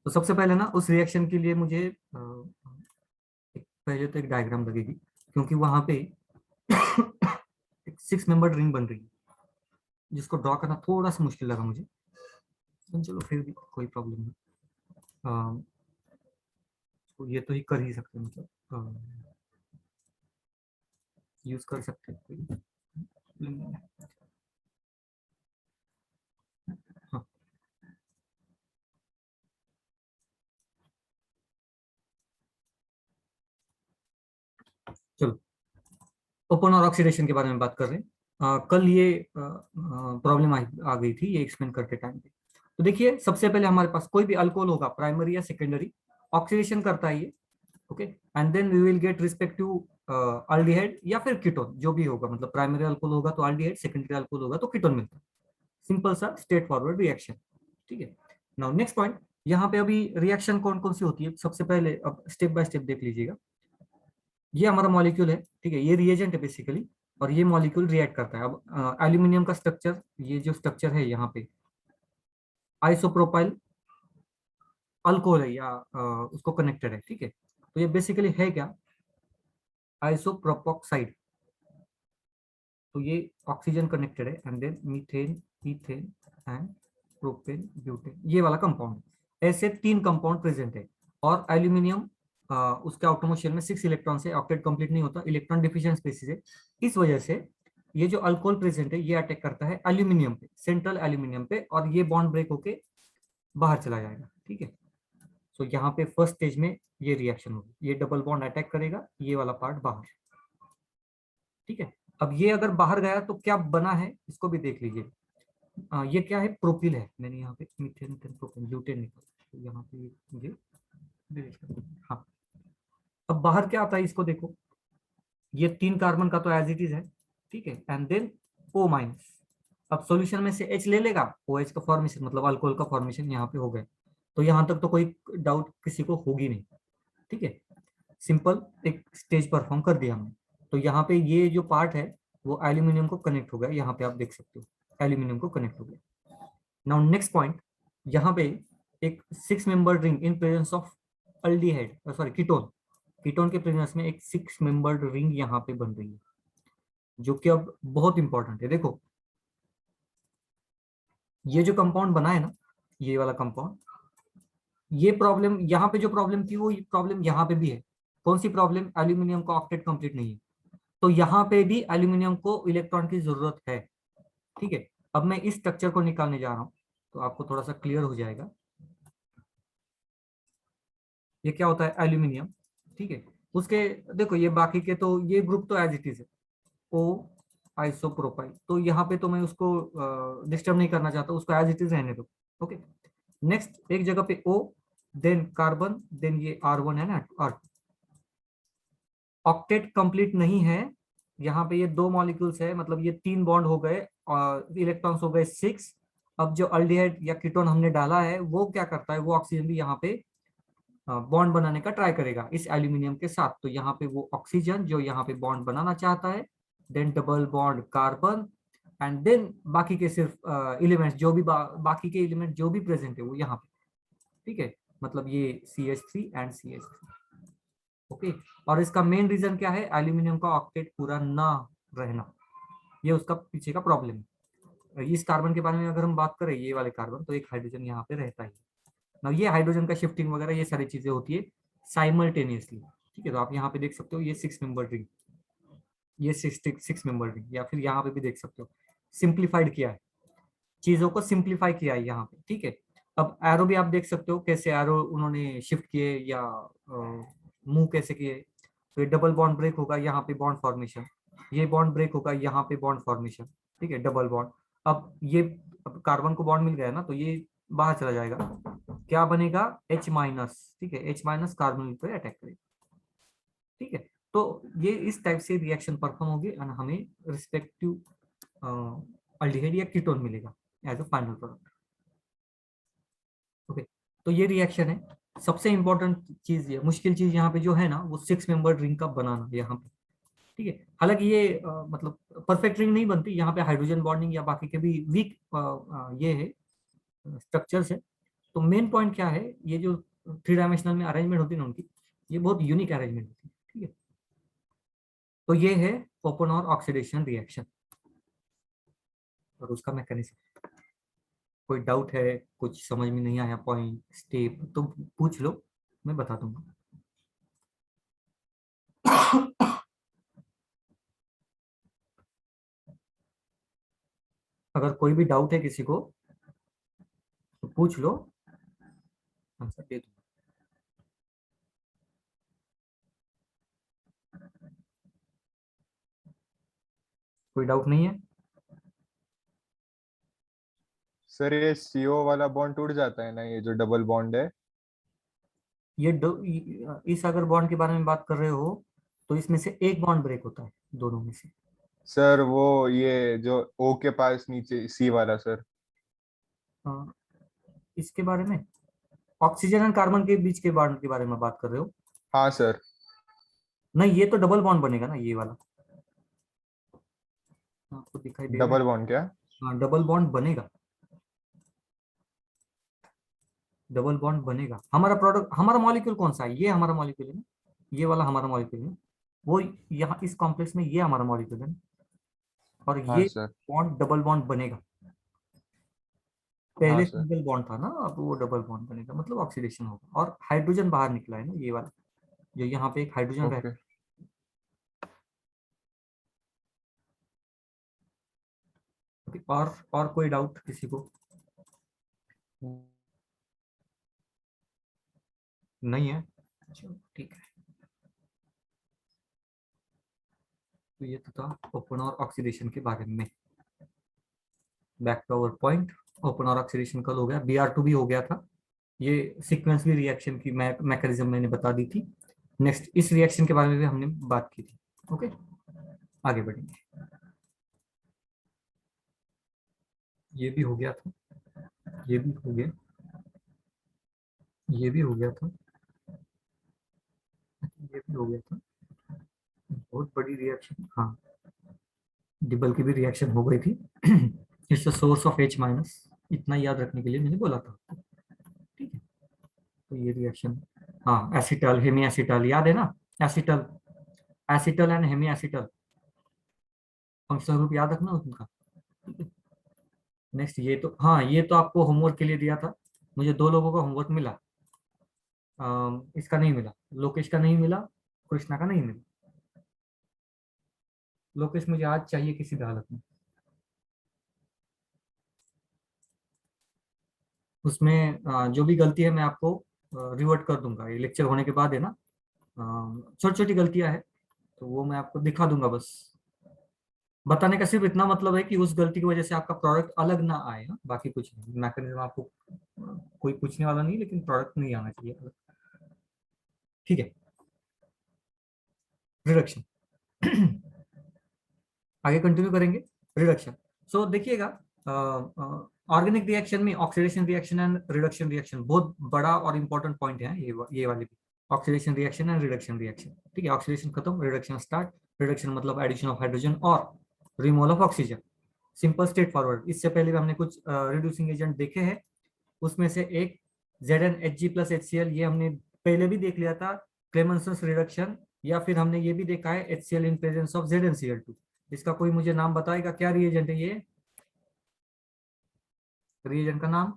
तो सबसे पहले ना उस रिएक्शन के लिए मुझे पहले तो एक डायग्राम लगेगी, क्योंकि वहां पे एक 6 मेंबर रिंग बन रही है जिसको ड्रॉ करना थोड़ा सा मुश्किल लगा मुझे, चलो फिर भी कोई प्रॉब्लम नहीं। तो ये तो ही कर ही सकते हैं, मतलब यूज कर सकते हैं, कोई problem नहीं है। हाँ, चलो ओपन और ऑक्सीडेशन के बारे में बात कर रहे हैं। कल ये प्रॉब्लम आ गई थी ये एक्सप्लेन करते टाइम पे। तो देखिए सबसे पहले हमारे पास कोई भी अल्कोहल होगा, प्राइमरी या सेकेंडरी, ऑक्सीडेशन करता है ये, okay, and then we will get respective aldehyde या फिर कीटोन, जो भी होगा, मतलब प्राइमरी अल्कोहल होगा तो अल्डिहाइड, सेकेंडरी अल्कोहल होगा तो कीटोन मिलता है। सिंपल सा स्ट्रेट फॉरवर्ड रिएक्शन, ठीक है। नाउ नेक्स्ट पॉइंट, यहाँ पे अभी रिएक्शन कौन कौन सी होती है सबसे पहले अब स्टेप बाय स्टेप देख लीजिएगा। ये हमारा मॉलिक्यूल है, ठीक है, ये रिएजेंट है बेसिकली, और ये मॉलिक्यूल रिएक्ट करता है। अब एल्यूमिनियम का स्ट्रक्चर, ये जो स्ट्रक्चर है यहाँ पे आइसोप्रोपाइल अल्कोहल है या उसको कनेक्टेड है, ठीक है। तो ये बेसिकली है क्या, आइसोप्रोपोक्साइड। तो ये ऑक्सीजन कनेक्टेड है, and then methane, ethane and propane, butane, ये वाला कंपाउंड। ऐसे 3 कंपाउंड प्रेजेंट है। और एल्यूमिनियम उसके आउटरमोस्ट शेल में 6 इलेक्ट्रॉन से, ऑक्टेट कंप्लीट नहीं होता, इलेक्ट्रॉन डिफिशिएंट स्पीसीज है। इस वजह से ये जो अल्कोहल प्रेजेंट है ये अटैक करता है एल्यूमिनियम पे, सेंट्रल एल्यूमिनियम पे, और ये बॉन्ड ब्रेक होके बाहर चला जाएगा, ठीक है। सो यहाँ पे फर्स्ट स्टेज में ये रिएक्शन होगी, ये डबल बॉन्ड अटैक करेगा, ये वाला पार्ट बाहर, ठीक है। अब ये अगर बाहर गया तो क्या बना है इसको भी देख लीजिए। ये क्या है, प्रोपिल है, मैंने यहाँ पे मीथेन मीथेन प्रोपिल ब्यूटेन निकाला, तो यहाँ पे मुझे delete कर देना। हाँ, अब बाहर क्या आता है इसको देखो, ये 3 कार्बन का तो एज इट इज है, ठीक है, एंड देन O-। अब सॉल्यूशन में से H ले लेगा, OH का फॉर्मेशन मतलब अल्कोहल का फॉर्मेशन यहाँ पे हो गया। तो यहाँ तक तो कोई डाउट किसी को होगी नहीं, ठीक है। सिंपल एक स्टेज परफॉर्म कर दिया हमने। तो यहाँ पे ये जो पार्ट है वो एल्यूमिनियम को कनेक्ट हो गया, यहाँ पे आप देख सकते हो एल्यूमिनियम को कनेक्ट हो गया। नाउ नेक्स्ट पॉइंट, यहाँ पे एक 6 member ring in presence of aldehyde, sorry ketone, ketone के प्रेजेंस में एक 6 मेंबर्ड रिंग यहाँ पे बन रही है, जो कि अब बहुत इंपॉर्टेंट है। देखो ये जो कंपाउंड बना है ना, ये वाला कंपाउंड, ये प्रॉब्लम यहाँ पे जो प्रॉब्लम थी वो प्रॉब्लम यहाँ पे भी है। कौन सी प्रॉब्लम, एल्यूमिनियम का ऑक्टेट कंप्लीट नहीं है, तो यहाँ पे भी एल्यूमिनियम को इलेक्ट्रॉन की जरूरत है, ठीक है। अब मैं इस स्ट्रक्चर को निकालने जा रहा हूँ तो आपको थोड़ा सा क्लियर हो जाएगा। ये क्या होता है, एल्यूमिनियम, ठीक है। उसके देखो ये बाकी के तो ये ग्रुप तो एज इट इज है, ओ आइसोप्रोपाइल, तो यहाँ पे तो मैं उसको डिस्टर्ब नहीं करना चाहता, उसको एज इट इज रहने दो, ओके। नेक्स्ट एक जगह पे O, देन कार्बन, देन ये R1 है ना, R2, ऑक्टेट कंप्लीट नहीं है। यहाँ पे ये 2 मॉलिक्यूल्स है, मतलब ये 3 बॉन्ड हो गए और इलेक्ट्रॉन्स हो गए 6। अब जो अल्डिहाइड या कीटोन हमने डाला है वो क्या करता है, वो ऑक्सीजन भी यहाँ पे बॉन्ड बनाने का ट्राई करेगा इस एल्यूमिनियम के साथ। तो यहाँ पे वो ऑक्सीजन जो यहाँ पे बॉन्ड बनाना चाहता है, then double bond carbon, and then बाकी के सिर्फ एलिमेंट्स जो भी बाकी के एलिमेंट जो भी प्रेजेंट है वो यहाँ पे, ठीक है। मतलब ये CH3 एंड CH3, ओके। और इसका मेन रीजन क्या है, एल्यूमिनियम का ऑक्टेट पूरा ना रहना, ये उसका पीछे का प्रॉब्लम है। इस कार्बन के बारे में अगर हम बात करें, ये वाले कार्बन, तो एक हाइड्रोजन यहाँ पे रहता है ना, ये हाइड्रोजन का शिफ्टिंग वगैरह ये सारी चीजें होती है साइमल्टेनियसली, ठीक है। तो आप यहाँ पे देख सकते हो ये 6 मेंबर रिंग, ये 6 मेंबर रिंग, या फिर यहाँ पे भी देख सकते हो सिंप्लीफाइड किया है, चीजों को सिंप्लीफाई किया है यहाँ पे, ठीक है। अब एरो भी आप देख सकते हो कैसे एरो उन्होंने शिफ्ट किए या मूव कैसे किए। तो ये डबल बॉन्ड ब्रेक होगा, यहाँ पे बॉन्ड फॉर्मेशन, ये बॉन्ड ब्रेक होगा, यहाँ पे बॉन्ड फॉर्मेशन, ठीक है, डबल बॉन्ड। अब ये अब कार्बन को बॉन्ड मिल गया ना, तो ये बाहर चला जाएगा, क्या बनेगा, H-, ठीक है, H- कार्बन पे अटैक करेगा, ठीक है। तो ये इस टाइप से रिएक्शन परफॉर्म होगी और हमें रिस्पेक्टिव अल्डिहाइड या कीटोन मिलेगा as a final product, okay. तो ये रिएक्शन है। सबसे इंपॉर्टेंट चीज, ये मुश्किल चीज यहाँ पे जो है ना, वो 6 मेंबर रिंग का बनाना यहाँ पे, ठीक है। हालांकि ये मतलब परफेक्ट रिंग नहीं बनती, यहाँ पे हाइड्रोजन बॉन्डिंग या बाकी के भी वीक ये है स्ट्रक्चर्स है, तो मेन पॉइंट क्या है, ये जो 3 डायमेंशनल में अरेंजमेंट होती है ना उनकी, ये बहुत यूनिक अरेंजमेंट होती है, ठीक है। तो ये है ओपन और ऑक्सीडेशन रिएक्शन और उसका मैकेनिज्म। कोई डाउट है, कुछ समझ में नहीं आया पॉइंट स्टेप, तो पूछ लो, मैं बता दूंगा। अगर कोई भी डाउट है किसी को तो पूछ लो, आंसर दे दूंगा। कोई डाउट नहीं है? सर ये CO वाला बॉन्ड टूट जाता है ना, ये जो डबल बॉन्ड है? इस अगर बॉन्ड के बारे में बात कर रहे हो तो इसमें से एक बॉन्ड ब्रेक होता है दोनों में से। सर वो ये जो O के पास नीचे C वाला सर। अ, इसके बारे में, ऑक्सीजन एंड कार्बन के बीच के बॉन्ड के बारे में बात कर रहे हो? हाँ सर। नहीं, ये तो डबल बॉन्ड बनेगा ना, ये वाला आपको दिखाई दे रहा है। डबल बॉन्ड क्या? हाँ, डबल बॉन्ड बनेगा, डबल बॉन्ड बनेगा। हमारा प्रोडक्ट, हमारा मॉलिक्यूल कौन सा है? ये हमारा मॉलिक्यूल है ना, ये वाला हमारा मॉलिक्यूल है। वो यहाँ इस कॉम्प्लेक्स में ये हमारा मॉलिक्यूल है और हाँ ये सर। बॉन्ड डबल बॉन्ड बनेगा। हाँ पहले सर। सिंगल बॉन्ड था ना, अब वो डबल बॉन्ड बनेगा, मतलब ऑक्सीडेशन होगा और हाइड्रोजन बाहर निकला है ना, ये वाला जो यहाँ पे एक हाइड्रोजन ओके। रहता है। और कोई डाउट किसी को? नहीं है? चलो ठीक है। तो ये तो था ओपन और ऑक्सीडेशन के बारे में। Back to our point, open और ऑक्सीडेशन कल हो गया, Br2 भी हो गया था। ये सीक्वेंसली रिएक्शन की मैकेनिज्म मैंने बता दी थी। नेक्स्ट इस रिएक्शन के बारे में भी हमने बात की थी। ओके, आगे बढ़ेंगे। ये भी हो गया था, ये भी हो गया, ये भी हो गया था, ये भी हो गया था। बहुत बड़ी रिएक्शन, हाँ, डिबल की भी रिएक्शन हो गई थी। It's the source of H minus, इतना याद रखने के लिए मैंने बोला था। ठीक है, तो ये रिएक्शन, हाँ, एसिटल हेमी एसिटल याद है ना, acetal, acetal and hemiacetal, functional group याद रखना उनका। ठीक है, नेक्स्ट ये तो, हाँ, ये तो आपको होमवर्क के लिए दिया था। मुझे दो लोगों का होमवर्क मिला, इसका नहीं मिला, लोकेश का नहीं मिला, कृष्णा का नहीं मिला। लोकेश मुझे आज चाहिए किसी भी हालत में। उसमें जो भी गलती है मैं आपको रिवर्ट कर दूंगा, ये लेक्चर होने के बाद है ना। छोटी छोटी गलतियां है तो वो मैं आपको दिखा दूंगा बस। बताने का सिर्फ इतना मतलब है कि उस गलती की वजह से आपका प्रोडक्ट अलग ना आए, हाँ? बाकी कुछ नहीं, मैकेनिज्म आपको कोई पूछने वाला नहीं, लेकिन प्रोडक्ट नहीं आना चाहिए अलग। ठीक है, रिडक्शन। आगे कंटिन्यू करेंगे, रिडक्शन। सो देखिएगा, ऑर्गेनिक रिएक्शन में oxidation reaction and reduction reaction बहुत बड़ा और इंपॉर्टेंट पॉइंट है, ये वाले भी। Oxidation reaction and reduction reaction, ठीक है, ऑक्सीडेशन खत्म, रिडक्शन स्टार्ट। रिडक्शन मतलब एडिशन ऑफ हाइड्रोजन और removal of oxygen, simple straight forward. इससे पहले भी हमने कुछ रिड्यूसिंग एजेंट देखे हैं, उसमें से एक ZnHg+HCl, ये हमने पहले भी देख लिया था, क्लेमेंसन्स रिडक्शन। या फिर हमने ये भी देखा है HCl in presence of ZnCl2। इसका कोई मुझे नाम बताएगा, क्या रिएजेंट है ये? रिएजेंट का नाम?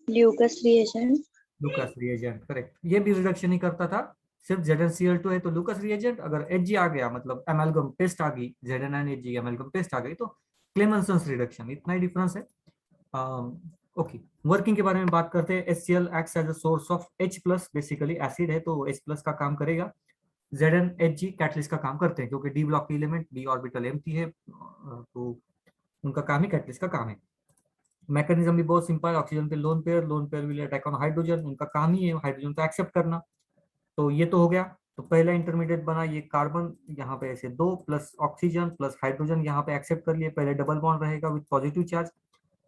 Lucas reagent. Lucas reagent, correct. ये भी रिडक्शन ही करता था, सिर्फ ZnCl2 है तो लुकास रिएजेंट। अगर Hg आ गया मतलब एमालगम पेस्ट आ गई, ZnHg एमालगम पेस्ट आ गई, तो क्लेमेंसन्स रिडक्शन। इतना ही डिफरेंस है। ओके, वर्किंग के बारे में बात करते हैं। HCl acts as a source of H plus, basically acid है तो H प्लस का काम करेगा। ZnHg कैटलिस्ट का काम करते हैं, क्योंकि डी ब्लॉक की एलिमेंट, डी ऑर्बिटल एम्प्टी है, तो उनका काम ही कैटलिस्ट का काम है। मैकेनिज्म भी बहुत सिंपल है, ऑक्सीजन पे lone pair will attack on hydrogen, उनका काम ही है हाइड्रोजन को एक्सेप्ट करना। तो ये तो हो गया। तो पहला इंटरमीडिएट बना ये कार्बन, यहाँ पे ऐसे दो प्लस ऑक्सीजन प्लस हाइड्रोजन यहाँ पे एक्सेप्ट कर लिए, पहले डबल बॉन्ड रहेगा विद पॉजिटिव चार्ज।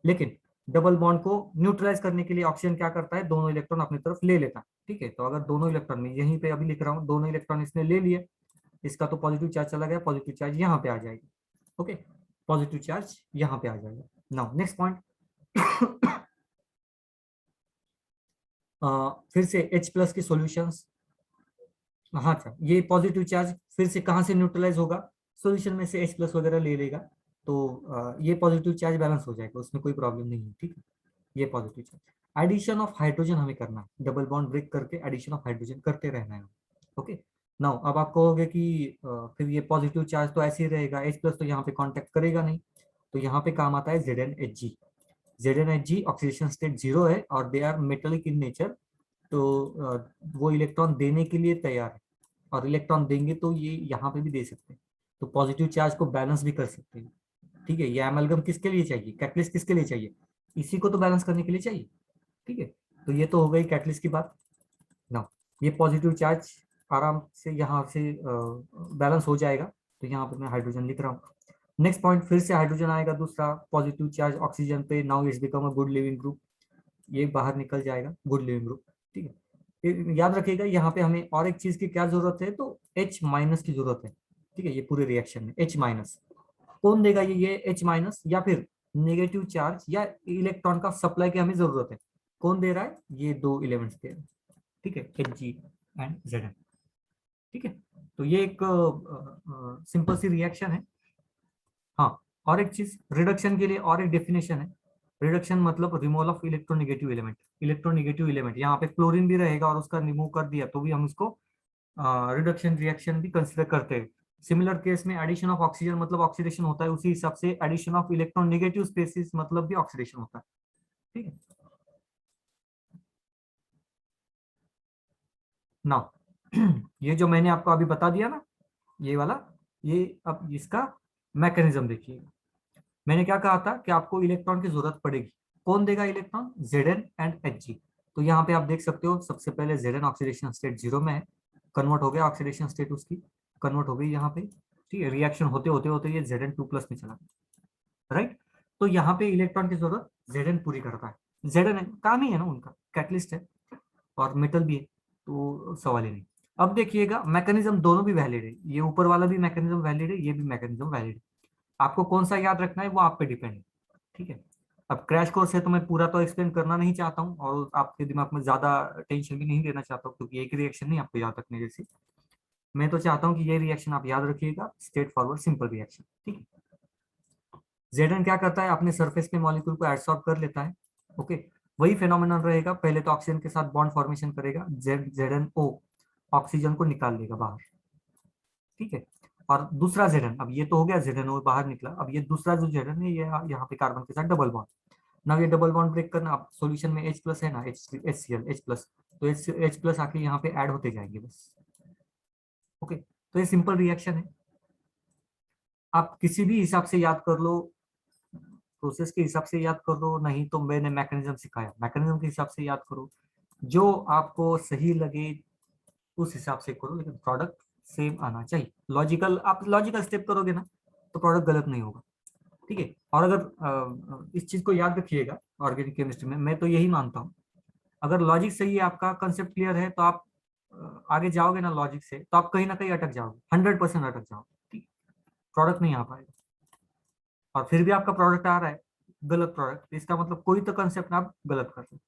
लेकिन डबल बॉन्ड को न्यूट्रलाइज करने के लिए ऑक्सीजन क्या करता है, दोनों इलेक्ट्रॉन अपनी तरफ ले लेता है। ठीक है, तो अगर दोनों इलेक्ट्रॉन में, यहीं पे अभी लिख रहा हूँ, दोनों इलेक्ट्रॉन इसने ले लिए, इसका तो पॉजिटिव चार्ज चला गया, पॉजिटिव चार्ज यहाँ पे आ जाएगा। ओके, पॉजिटिव चार्ज यहाँ पे आ जाएगा। Now next point. फिर से H+ के सॉल्यूशंस, हाँ अच्छा, ये पॉजिटिव चार्ज फिर से कहाँ से न्यूट्रलाइज होगा, सॉल्यूशन में से H+ वगैरह ले लेगा, तो ये पॉजिटिव चार्ज बैलेंस हो जाएगा, उसमें कोई प्रॉब्लम नहीं है, ठीक है। ये positive charge, addition of hydrogen हमें करना है, डबल बॉन्ड ब्रेक करके एडिशन ऑफ हाइड्रोजन करते रहना है। ओके, नाउ अब आप कहोगे कि फिर ये पॉजिटिव चार्ज तो ऐसे ही रहेगा, H+ तो यहाँ पे कांटेक्ट करेगा नहीं, तो यहाँ पे काम आता है ZnHg। ZnHg ऑक्सीडेशन स्टेट 0 है और they are metallic in nature, तो वो इलेक्ट्रॉन देने के लिए तैयार है, और इलेक्ट्रॉन देंगे तो ये यहाँ पे भी दे सकते हैं, तो पॉजिटिव चार्ज को बैलेंस भी कर सकते हैं, ठीक है। ये एमलगम किसके लिए चाहिए, कैटलिस्ट किसके लिए चाहिए, इसी को तो बैलेंस करने के लिए चाहिए, ठीक है। तो ये तो हो गई कैटलिस्ट की बात ना। ये पॉजिटिव चार्ज आराम से यहाँ से बैलेंस हो जाएगा, तो यहाँ पे मैं हाइड्रोजन लिख रहा हूँ। नेक्स्ट पॉइंट, फिर से हाइड्रोजन आएगा दूसरा पॉजिटिव चार्ज ऑक्सीजन पे, now it's become a good leaving group, ये बाहर निकल जाएगा गुड लिविंग ग्रुप, ठीक है। फिर याद रखिएगा यहाँ पे हमें और एक चीज की क्या जरूरत है, तो H- की जरूरत है, ठीक है। ये पूरे रिएक्शन में H-, कौन देगा ये H-, या फिर नेगेटिव चार्ज या इलेक्ट्रॉन का सप्लाई की हमें जरूरत है, कौन दे रहा है, ये दो एलिमेंट्स दे रहे हैं, ठीक है, Hg एंड Zn, ठीक है। तो ये एक सिंपल सी रिएक्शन है। हाँ, और एक चीज रिडक्शन के लिए और एक डेफिनेशन है, रिडक्शन मतलब removal of electronegative element, electronegative element यहाँ पे क्लोरीन भी रहेगा और उसका रिमूव कर दिया तो भी हम इसको रिडक्शन रिएक्शन भी कंसिडर करते हैं। सिमिलर केस में एडिशन ऑफ ऑक्सीजन मतलब ऑक्सीडेशन होता है, उसी हिसाब से addition of electronegative species मतलब भी ऑक्सीडेशन होता है, ठीक है। नाउ ये जो मैंने आपको अभी बता दिया ना, ये वाला, ये अब इसका मैकेनिज्म देखिए। मैंने क्या कहा था कि आपको इलेक्ट्रॉन की जरूरत पड़ेगी, कौन देगा इलेक्ट्रॉन, Zn एंड Hg। तो यहाँ पे आप देख सकते हो सबसे पहले Zn ऑक्सीडेशन स्टेट 0 में है, कन्वर्ट हो गया ऑक्सीडेशन स्टेट उसकी, कन्वर्ट हो गई यहाँ पे, ठीक है। रिएक्शन होते होते होते ये Zn2+ में चला गया, राइट। तो यहाँ पे इलेक्ट्रॉन की जरूरत Zn पूरी करता है, Zn काम ही है ना उनका, कैटलिस्ट है और मेटल भी है, तो सवाल ही नहीं। अब देखिएगा मैकेनिज्म दोनों भी वैलिड है, ये ऊपर वाला भी मैकेनिज्म वैलिड है, ये भी मैकेनिज्म वैलिड है, आपको कौन सा याद रखना है वो आप पे डिपेंड है, ठीक है। अब क्रैश कोर्स है तो मैं पूरा तो एक्सप्लेन करना नहीं चाहता हूँ और आपके दिमाग में ज्यादा टेंशन भी नहीं देना चाहता हूँ, क्योंकि एक रिएक्शन नहीं आपको याद रखने जैसी, मैं तो चाहता हूँ कि ये रिएक्शन आप याद रखिएगा, स्ट्रेट फॉरवर्ड सिंपल रिएक्शन, ठीक है। Zn क्या करता है, अपने सरफेस पे मॉलिक्यूल को एडसॉर्ब कर लेता है, ओके। वही फेनोमेनन रहेगा, पहले तो ऑक्सीजन के साथ बॉन्ड फॉर्मेशन करेगा, ZnO ऑक्सीजन को निकाल लेगा बाहर, ठीक है। और दूसरा Zn, अब ये तो हो गया ZnO बाहर निकला, अब ये दूसरा जो Zn है ये यहाँ पे कार्बन के साथ डबल बॉन्ड, ना ये डबल बॉन्ड ब्रेक करना, अब सॉल्यूशन में H+ है ना, HCl H+, तो H+ आके यहाँ पे ऐड होते जाएंगे बस, ओके। तो ये सिंपल रिएक्शन है, आप किसी भी हिसाब से याद कर लो, प्रोसेस के हिसाब से याद कर लो, नहीं तो मैंने मैकेनिज्म सिखाया, मैकेनिज्म के हिसाब से याद करो, जो आपको सही लगे उस हिसाब से करो, लेकिन प्रोडक्ट सेम आना चाहिए। लॉजिकल, आप लॉजिकल स्टेप करोगे ना तो प्रोडक्ट गलत नहीं होगा, ठीक है। और अगर इस चीज को याद रखिएगा ऑर्गेनिक केमिस्ट्री में, मैं तो यही मानता हूँ, अगर लॉजिक सही है, आपका कंसेप्ट क्लियर है, तो आप आगे जाओगे ना लॉजिक से, तो आप कहीं ना कहीं अटक जाओगे, 100% अटक जाओगे, ठीक, प्रोडक्ट नहीं आ पाएगा। और फिर भी आपका प्रोडक्ट आ रहा है गलत प्रोडक्ट, तो इसका मतलब कोई तो कंसेप्ट आप गलत कर रहे हो,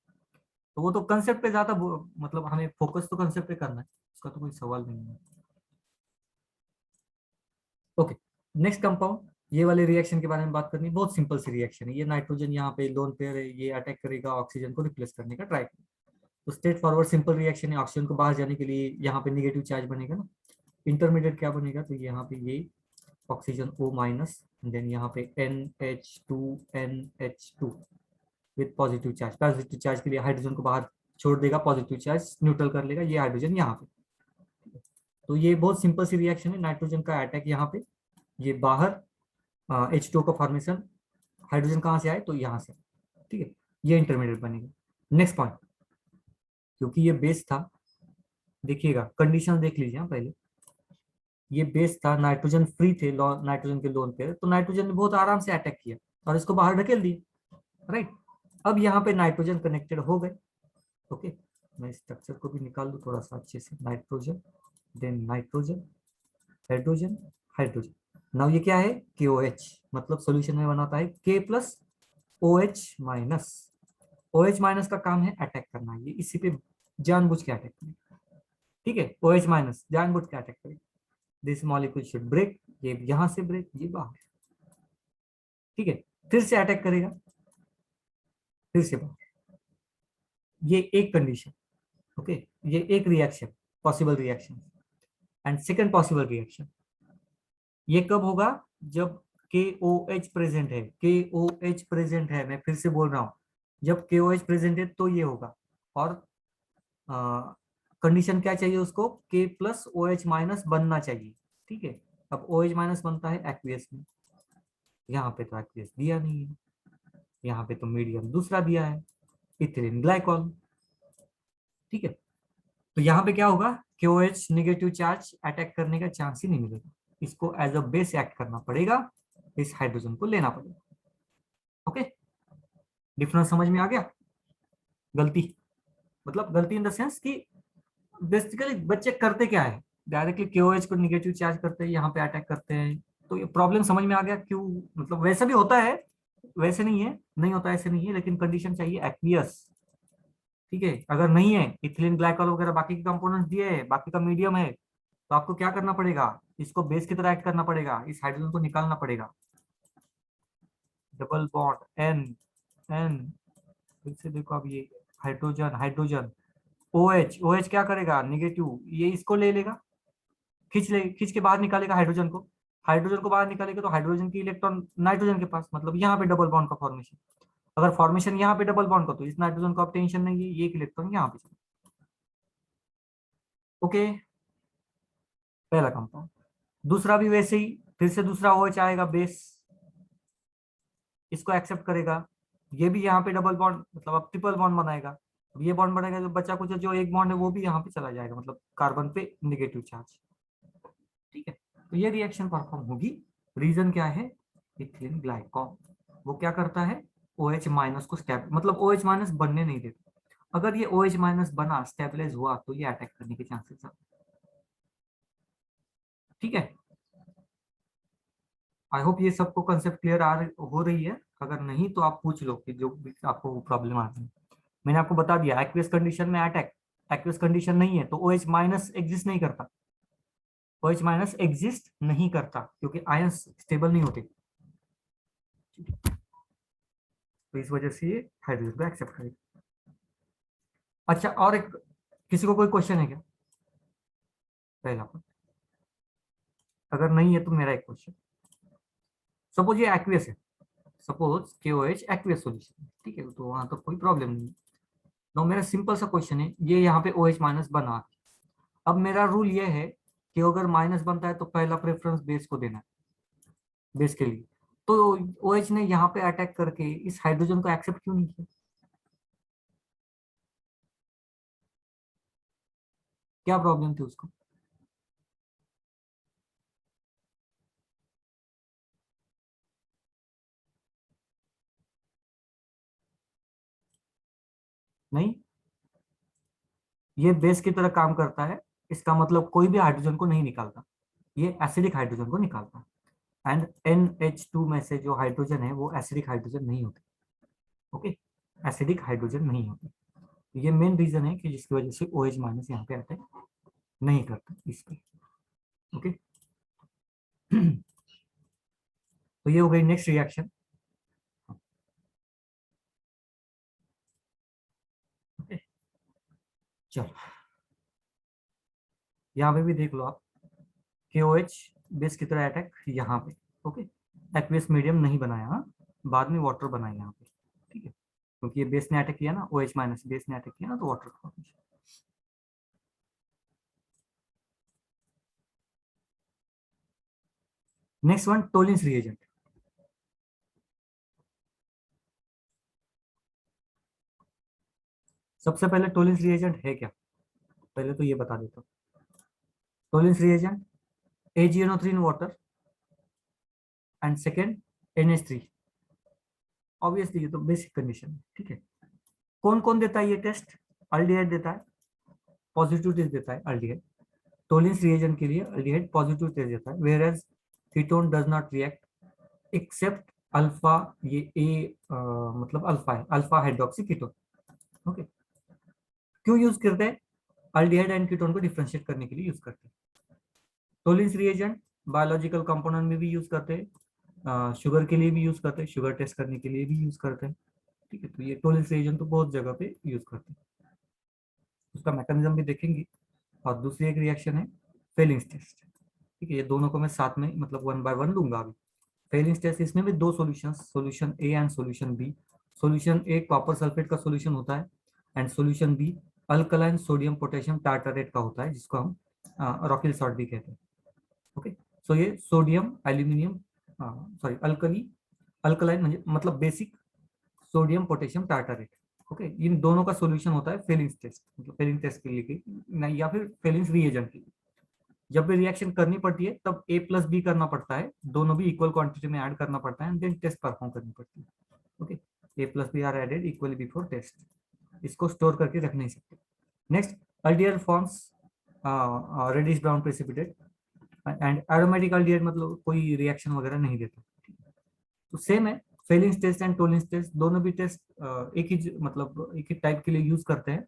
तो वो तो कंसेप्ट पे ज्यादा मतलब हमें फोकस तो कंसेप्ट पे करना है, उसका तो कोई सवाल नहीं है, ओके। नेक्स्ट कंपाउंड, ये वाले रिएक्शन के बारे में बात करनी, बहुत सिंपल सी रिएक्शन है, ये नाइट्रोजन यहाँ पे लोन पेयर है, ये अटैक करेगा ऑक्सीजन को रिप्लेस करने का ट्राई करेगा, तो स्ट्रेट फॉरवर्ड सिंपल रिएक्शन है, ऑक्सीजन को बाहर जाने के लिए यहाँ पे निगेटिव चार्ज बनेगा ना, इंटरमीडिएट क्या बनेगा, तो यहाँ पे ये ऑक्सीजन O-, देन यहाँ पे NH2NH2 with positive charge, positive charge के लिए हाइड्रोजन को बाहर छोड़ देगा, पॉजिटिव चार्ज न्यूट्रल कर लेगा ये हाइड्रोजन यहाँ पे, तो ये बहुत सिंपल सी रिएक्शन है, नाइट्रोजन का अटैक यहाँ पे, ये बाहर H2O का फॉर्मेशन, हाइड्रोजन कहाँ से आए, तो यहाँ से, ठीक है, ये इंटरमीडिएट बनेगा। नेक्स्ट पॉइंट, क्योंकि ये बेस था, देखिएगा कंडीशन देख लीजिए पहले, ये बेस था, नाइट्रोजन फ्री थे, नाइट्रोजन के लोन पे, तो नाइट्रोजन ने बहुत आराम से अटैक किया और इसको बाहर ढकेल दिया, राइट। अब यहाँ पे नाइट्रोजन कनेक्टेड हो गए, ओके। मैं स्ट्रक्चर को भी निकाल दूं थोड़ा सा अच्छे से, nitrogen, then nitrogen, hydrogen, hydrogen, now ये क्या है, KOH, मतलब सॉल्यूशन में बनाता है K+OH-, OH माइनस का काम है अटैक करना, ये इसी पे जानबूझ के अटैक करेगा, ठीक है। OH माइनस जानबूझ के अटैक करेगा, दिस मॉलिक्यूल शुड ब्रेक, ये यहां से ब्रेक, ये बाहर, ठीक है। फिर से अटैक करेगा, फिर से बाहर, ये एक कंडीशन, ओके। ये एक reaction, possible reaction. And second possible reaction ये कब होगा, जब KOH प्रेजेंट है, KOH प्रेजेंट है, मैं फिर से बोल रहा हूं, जब KOH प्रेजेंट है तो ये होगा। और कंडीशन क्या चाहिए उसको, K प्लस OH माइनस बनना चाहिए, ठीक है। अब OH माइनस बनता है एक्वियस में, यहाँ पे तो एक्वियस दिया नहीं है, यहाँ पे तो मीडियम दूसरा दिया है, इथिलीन ग्लाइकॉल, ठीक है। तो यहाँ पे क्या होगा, KOH नेगेटिव चार्ज अटैक करने का चांस ही नहीं मिलेगा, इसको एज अ बेस एक्ट करना पड़ेगा, इस हाइड्रोजन को लेना पड़ेगा, ओके। डिफरेंस समझ में आ गया। गलती मतलब गलती इन द सेंस कि बेसिकली बच्चे करते क्या है, डायरेक्टली KOH को नेगेटिव चार्ज करते हैं, यहाँ पे अटैक करते हैं। तो ये प्रॉब्लम समझ में आ गया क्यों, मतलब वैसे भी होता है, वैसे नहीं है, नहीं होता ऐसे नहीं है, लेकिन कंडीशन चाहिए एक्वियस, ठीक है। अगर नहीं है, इथिलीन ग्लाइकॉल वगैरह बाकी के कंपोनेंट्स दिए है, बाकी का मीडियम है, तो आपको क्या करना पड़ेगा, इसको बेस की तरह एक्ट करना पड़ेगा, इस हाइड्रोजन को निकालना पड़ेगा, डबल बॉन्ड एन एन, फिर से देखो अब ये हाइड्रोजन हाइड्रोजन, OH OH क्या करेगा, नेगेटिव, ये इसको ले लेगा, खींच के बाहर निकालेगा हाइड्रोजन को, हाइड्रोजन को बाहर निकालेगा तो हाइड्रोजन की इलेक्ट्रॉन नाइट्रोजन के पास, मतलब यहाँ पे डबल बॉन्ड का फॉर्मेशन। अगर फॉर्मेशन यहाँ पे डबल बॉन्ड का, तो इस नाइट्रोजन को अब टेंशन नहीं है, ये एक इलेक्ट्रॉन यहाँ पे चला, ओके। पहला कंपाउंड। दूसरा भी वैसे ही, फिर से दूसरा OH आएगा बेस, इसको एक्सेप्ट करेगा, ये भी यहाँ पे डबल बॉन्ड, मतलब अब ट्रिपल बॉन्ड बनाएगा, अब ये बॉन्ड बनेगा, जो बचा कुछ जो एक बॉन्ड है वो भी यहाँ पे चला जाएगा, मतलब कार्बन पे नेगेटिव चार्ज, ठीक है। तो ये रिएक्शन परफॉर्म होगी, रीजन क्या है, इथिलीन ग्लाइकॉल, वो क्या करता है, OH माइनस को मतलब OH माइनस बनने नहीं देता, अगर ये OH माइनस बना, स्टेबलाइज हुआ, तो ये अटैक करने के चांसेस है, ठीक है। आई होप ये सबको कंसेप्ट क्लियर हो रही है, अगर नहीं तो आप पूछ लो कि जो भी आपको प्रॉब्लम आ रही है। मैंने आपको बता दिया एक्वियस कंडीशन में अटैक, एक्वियस कंडीशन नहीं है तो OH माइनस एग्जिस्ट नहीं करता, OH माइनस एग्जिस्ट नहीं करता क्योंकि आयंस स्टेबल नहीं होते, तो इस वजह से ये हाइड्रोजन को एक्सेप्ट करेगा। अच्छा, और एक, किसी को कोई क्वेश्चन है क्या, पहला पर? अगर नहीं है तो मेरा एक क्वेश्चन, सपोज ये एक्वियस है, सपोज KOH एक्वियस सॉल्यूशन, ठीक है, तो वहां तो कोई प्रॉब्लम नहीं है। तो मेरा सिंपल सा क्वेश्चन है, ये यहाँ पे OH माइनस बना, अब मेरा रूल ये है कि अगर माइनस बनता है तो पहला प्रेफरेंस बेस को देना है, बेस के लिए। तो OH ने यहाँ पे अटैक करके इस हाइड्रोजन को एक्सेप्ट क्यों नहीं किया, क्या प्रॉब्लम थी उसको? नहीं, ये बेस की तरह काम करता है, इसका मतलब कोई भी हाइड्रोजन को नहीं निकालता, ये एसिडिक हाइड्रोजन को निकालता है। एंड NH2 में से जो हाइड्रोजन है वो एसिडिक हाइड्रोजन नहीं होते, ओके, एसिडिक हाइड्रोजन नहीं होते। ये मेन रीजन है कि जिसकी वजह से OH माइनस यहाँ पे अटैक नहीं करता इस पे, ओके। तो ये हो गई नेक्स्ट रिएक्शन, ओके। चलो यहाँ पे भी देख लो आप, KOH बेस की तरह अटैक यहाँ पे, ओके। एक्वियस मीडियम नहीं बनाया, हाँ, बाद में वाटर बनाया यहाँ पे, ठीक है, क्योंकि ये बेस ने अटैक किया ना, OH माइनस बेस ने अटैक किया ना, तो water formation. Next one, Tollens reagent. सबसे पहले टोलिंस रिएजेंट है क्या, पहले तो ये बता देता हूँ। Tollens reagent AgNO3 in water and second NH3, obviously ये तो बेसिक कंडीशन है, ठीक है। कौन कौन देता है ये टेस्ट, अल्डिहाइड देता है, पॉजिटिव टेस्ट देता है अल्डिहाइड, टोलिंस रिएजेंट के लिए अल्डिहाइड पॉजिटिव टेस्ट देता है, whereas ketone does not react except alpha, ये A मतलब अल्फा है, अल्फा हाइड्रोक्सी कीटोन, ओके, क्यों यूज करते हैं? अल्डिहाइड एंड कीटोन को डिफरेंशिएट करने के लिए यूज करते हैं। टोलिंस रिएजेंट बायोलॉजिकल कंपोनेंट में भी यूज करते हैं, शुगर के लिए भी यूज करते हैं, शुगर टेस्ट करने के लिए भी यूज करते हैं। ठीक है, तो ये टोलिंस रिएजेंट तो बहुत जगह पे यूज करते हैं, उसका मैकेनिज्म भी देखेंगे। और दूसरी एक रिएक्शन है फेलिंग्स टेस्ट। ठीक है, ये दोनों को मैं साथ में मतलब 1 बाय 1 लूंगा अभी। फेलिंग्स टेस्ट, इसमें भी दो solutions, solution A and solution B. Solution A copper sulphate का सॉल्यूशन होता है and solution B alkaline sodium potassium tartrate का होता है, जिसको हम रॉकिल सॉल्ट भी कहते हैं। ओके, सो ये sodium aluminium sorry alkali alkaline मतलब बेसिक सोडियम पोटेशियम टार्टारेट। ओके, इन दोनों का सॉल्यूशन होता है फेलिंग्स टेस्ट, मतलब फेलिंग टेस्ट के लिए नहीं, या फिर फेलिंग्स रिएजेंट के लिए। जब भी रिएक्शन करनी पड़ती है तब A प्लस बी करना पड़ता है, दोनों भी इक्वल क्वांटिटी में ऐड करना पड़ता है एंड देन टेस्ट परफॉर्म करनी पड़ती है। Okay, A plus B are added equally before test, इसको स्टोर करके रख नहीं सकते। Next, aldehyde forms reddish brown precipitate and aromatic aldehyde मतलब कोई रिएक्शन वगैरह नहीं देता। तो सेम है, Fehling's test and Tollens test दोनों भी टेस्ट एक ही मतलब एक ही टाइप के लिए यूज करते हैं,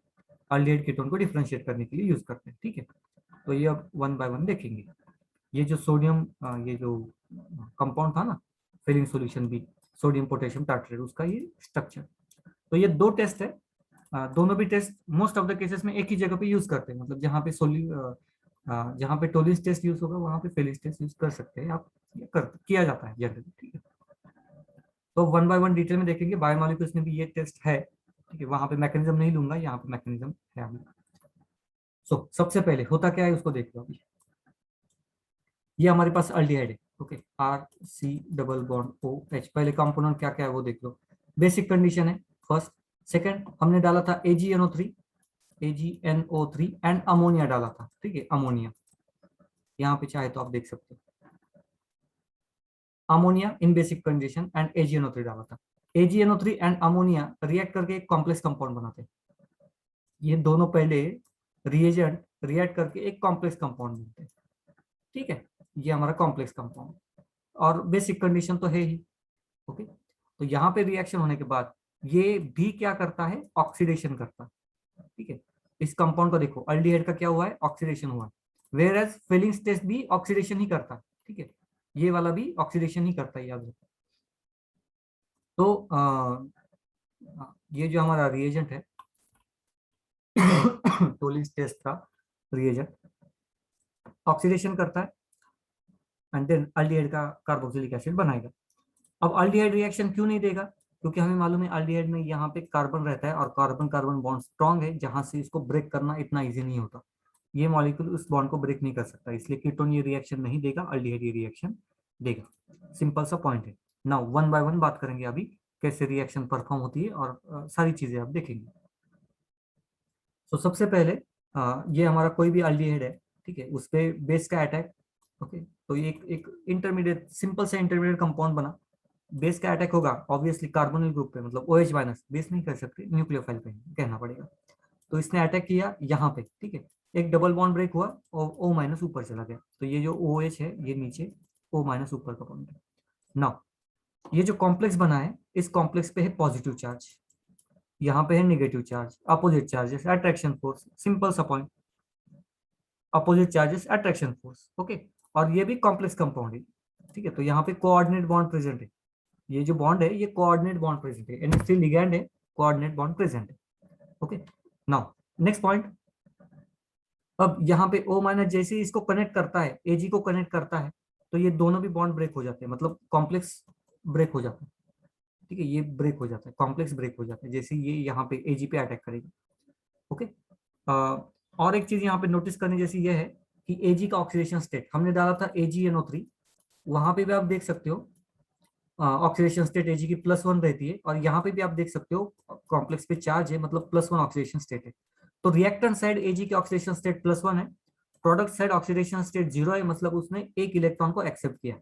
अल्डिहाइड कीटोन को डिफरेंशिएट करने के लिए यूज करते हैं। ठीक है, तो ये अब 1 बाय 1 देखेंगे। ये जो सोडियम ये जो कंपाउंड था ना Fehling solution B sodium potassium tartrate, उसका ये स्ट्रक्चर। तो ये दो टेस्ट है, दोनों भी test most of the cases में एक ही जगह पे यूज करते हैं, मतलब जहाँ पे टोलिंस टेस्ट यूज होगा वहां पे फेलिंग टेस्ट यूज कर सकते हैं आप, किया जाता है जनरली। ठीक है, तो 1 बाय 1 डिटेल में देखेंगे। बायोमोलिक्यूल्स में भी ये टेस्ट है। ठीक है, वहां पे मैकेनिज्म नहीं लूंगा, यहाँ पे मैकेनिज्म है अभी। सो सबसे पहले होता क्या है उसको देख लो अभी। ये हमारे पास अल्डिहाइड है। Okay, R C double bond O H. पहले कंपोनेंट क्या क्या है वो देख लो। बेसिक कंडीशन है फर्स्ट। सेकंड, हमने डाला था AgNO3 एंड अमोनिया डाला था। ठीक है, अमोनिया यहाँ पे चाहे तो आप देख सकते हो, ammonia in basic condition and AgNO3 डाला था। AgNO3 एंड अमोनिया रिएक्ट करके एक कॉम्प्लेक्स कंपाउंड बनाते हैं। ये दोनों पहले रिएजेंट रिएक्ट करके एक कॉम्प्लेक्स कंपाउंड बनते हैं। ठीक है, ये हमारा कॉम्प्लेक्स कंपाउंड और बेसिक कंडीशन तो है ही। ओके, तो यहाँ पे रिएक्शन होने के बाद ये भी क्या करता है, ऑक्सीडेशन करता है। ठीक है, इस कंपाउंड को देखो, अल्डिहाइड का क्या हुआ है, ऑक्सीडेशन हुआ है, वेयर एज फेलिंग्स टेस्ट भी ऑक्सीडेशन ही करता है। ठीक है, ये वाला भी ऑक्सीडेशन ही करता है, याद रखो। तो ये जो हमारा रिएजेंट है टोलिंस टेस्ट का रिएजेंट ऑक्सीडेशन करता है एंड देन अल्डिहाइड का कार्बोक्सिलिक एसिड बनाएगा। अब अल्डिहाइड रिएक्शन क्यों नहीं देगा, क्योंकि हमें मालूम है अल्डिहाइड में यहाँ पे कार्बन रहता है और कार्बन कार्बन बॉन्ड स्ट्रॉन्ग है, जहां से इसको ब्रेक करना इतना इजी नहीं होता। ये मॉलिक्यूल उस बॉन्ड को ब्रेक नहीं कर सकता, इसलिए कीटोन ये रिएक्शन नहीं देगा, अल्डिहाइड ये रिएक्शन देगा। सिंपल सा पॉइंट है। नाउ 1 बाय 1 बात करेंगे अभी कैसे रिएक्शन परफॉर्म होती है और सारी चीजें आप देखेंगे। तो सबसे पहले ये हमारा कोई भी अल्डिहाइड है। ठीक है, उस पर बेस का अटैक। ओके, तो ये एक इंटरमीडिएट सिंपल से इंटरमीडिएट कंपाउंड बना, बेस का अटैक होगा ऑब्वियसली कार्बोनिल ग्रुप पे, मतलब OH माइनस, बेस नहीं कर सकते, न्यूक्लियोफाइल पे कहना पड़ेगा। तो इसने अटैक किया यहाँ पे। ठीक है, एक डबल बॉन्ड ब्रेक हुआ और O माइनस ऊपर चला गया, तो ये जो OH है ये नीचे, O माइनस ऊपर का बॉन्ड है। नाउ ये जो कॉम्प्लेक्स बना है, इस कॉम्प्लेक्स पे है पॉजिटिव चार्ज, यहाँ पे है negative charge, opposite charges attraction force, simple सा point, opposite charges attraction force. Okay, और ये भी कॉम्प्लेक्स कंपाउंड है। ठीक है, तो यहाँ पे कोऑर्डिनेट बॉन्ड प्रेजेंट है, ये जो बॉन्ड है ये कोऑर्डिनेट बॉन्ड प्रेजेंट है, NH3 लिगैंड है, कोऑर्डिनेट बॉन्ड प्रेजेंट है। Okay, now next point. अब यहाँ पे O माइनस जैसे ही इसको कनेक्ट करता है, Ag को कनेक्ट करता है, तो ये दोनों भी बॉन्ड ब्रेक हो जाते हैं, मतलब कॉम्प्लेक्स ब्रेक हो जाता है। ठीक है, ये ब्रेक हो जाता है, कॉम्प्लेक्स ब्रेक हो जाता है जैसे ये यहाँ पे Ag पे अटैक करेगा। ओके, और एक चीज यहाँ पे नोटिस करने जैसी ये है कि Ag का ऑक्सीडेशन स्टेट हमने डाला था AgNO3, वहां पे भी आप देख सकते हो ऑक्सीडेशन स्टेट Ag की +1 रहती है, और यहाँ पे भी आप देख सकते हो कॉम्प्लेक्स पे चार्ज है, मतलब +1 ऑक्सीडेशन स्टेट है। तो रिएक्टेंट साइड Ag की ऑक्सीडेशन स्टेट +1 है, प्रोडक्ट साइड ऑक्सीडेशन स्टेट 0 है, मतलब उसने एक इलेक्ट्रॉन को एक्सेप्ट किया।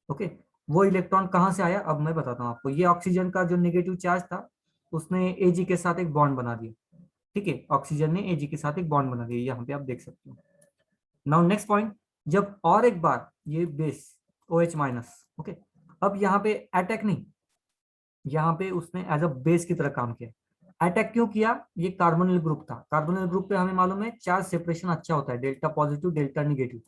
ओके, वो इलेक्ट्रॉन कहाँ से आया अब मैं बताता हूँ आपको। ये ऑक्सीजन का जो नेगेटिव चार्ज था उसने Ag के साथ एक बॉन्ड बना दिया। ठीक है, ऑक्सीजन ने Ag के साथ एक बॉन्ड बना दिया, यहाँ पे आप देख सकते हो। नाउ नेक्स्ट पॉइंट, जब और एक बार ये बेस OH माइनस, ओके, अब यहाँ पे अटैक नहीं, यहाँ पे उसने एज अ बेस की तरह काम किया। अटैक क्यों किया? ये कार्बोनिल ग्रुप था। कार्बोनिल ग्रुप पे हमें मालूम है चार्ज सेपरेशन अच्छा होता है, डेल्टा पॉजिटिव डेल्टा निगेटिव,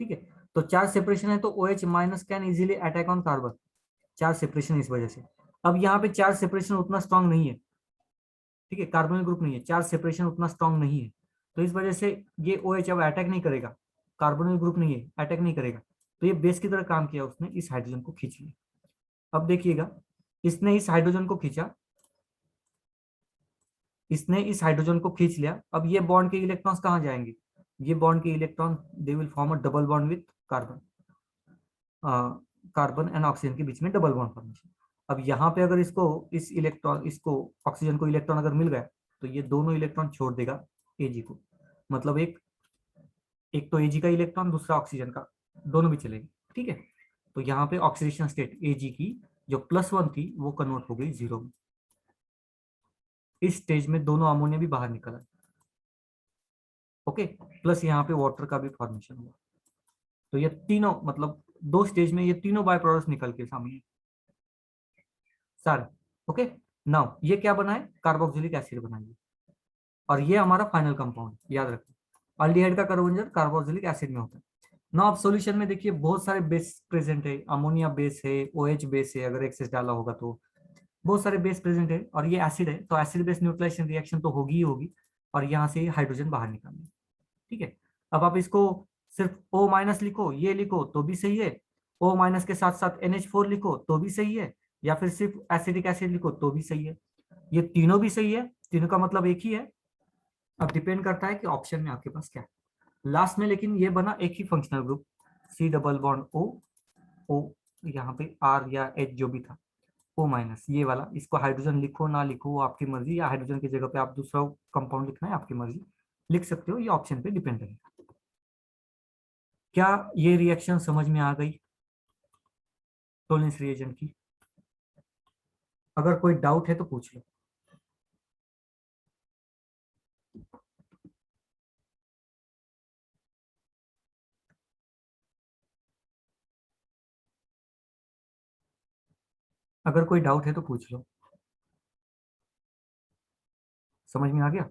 ठीक है। तो चार्ज सेपरेशन है तो OH minus can easily attack on carbon, charge separation इस वजह से। अब यहाँ पे चार्ज सेपरेशन उतना स्ट्रांग नहीं है, ठीक है, कार्बोनिल ग्रुप नहीं है, चार्ज सेपरेशन उतना स्ट्रांग नहीं है, तो इस वजह से ये OH अब अटैक नहीं करेगा, कार्बोनिल ग्रुप नहीं है, अटैक नहीं करेगा। तो ये बेस की तरह काम किया, उसने इस हाइड्रोजन को खींच लिया। अब देखिएगा, इसने इस हाइड्रोजन को खींचा, इसने इस हाइड्रोजन को खींच लिया। अब ये बॉन्ड के इलेक्ट्रॉन्स कहाँ जाएंगे? ये बॉन्ड के electron they will form a double bond with carbon, carbon and oxygen के बीच में डबल बॉन्ड फॉर्मेशन। अब यहाँ पे अगर इसको ऑक्सीजन को इलेक्ट्रॉन अगर मिल गया तो ये दोनों इलेक्ट्रॉन छोड़ देगा Ag को, मतलब एक एक तो Ag का इलेक्ट्रॉन, दूसरा ऑक्सीजन का, दोनों भी चलेंगे, ठीक है। तो यहाँ पे ऑक्सीडेशन स्टेट Ag की जो +1 थी वो कन्वर्ट हो गई 0 में। इस स्टेज में दोनों अमोनिया भी बाहर निकल आए, ओके, प्लस यहाँ पे वाटर का भी फॉर्मेशन हुआ। तो ये तीनों, मतलब 2 स्टेज में ये तीनों बाय प्रोडक्ट्स निकल के सामने सारे, ओके। नाउ ये क्या बनाए? कार्बोक्सिलिक एसिड बनाइए, और ये हमारा फाइनल कंपाउंड, याद रखो अल्डिहाइड का कार्बोनिल कार्बोक्सिलिक एसिड में होता है। नाउ अब सॉल्यूशन में देखिए बहुत सारे बेस प्रेजेंट है, अमोनिया बेस है, OH बेस है, अगर एक्सेस डाला होगा तो बहुत सारे बेस प्रेजेंट है, और ये एसिड है तो एसिड बेस न्यूट्रलाइजेशन रिएक्शन तो होगी ही होगी, और यहाँ से हाइड्रोजन बाहर निकालना, ठीक है। अब आप इसको सिर्फ O- लिखो, ये लिखो तो भी सही है, O- के साथ साथ NH4 लिखो तो भी सही है, या फिर सिर्फ एसिडिक एसिड लिखो तो भी सही है, ये तीनों भी सही है, तीनों का मतलब एक ही है। अब डिपेंड करता है कि ऑप्शन में आपके पास क्या है लास्ट में, लेकिन ये बना एक ही functional group, C double bond O, यहाँ पे R या H जो भी था, O-, ये वाला, इसको हाइड्रोजन लिखो ना लिखो वो आपकी मर्जी, या हाइड्रोजन की जगह पे आप दूसरा कंपाउंड लिखना है आपकी मर्जी, लिख सकते हो, ये ऑप्शन पे डिपेंड है। क्या ये रिएक्शन समझ में आ गई टोलेंस रिएजेंट की? अगर कोई डाउट है तो पूछ लो। अगर कोई डाउट है तो पूछ लो, समझ में आ गया?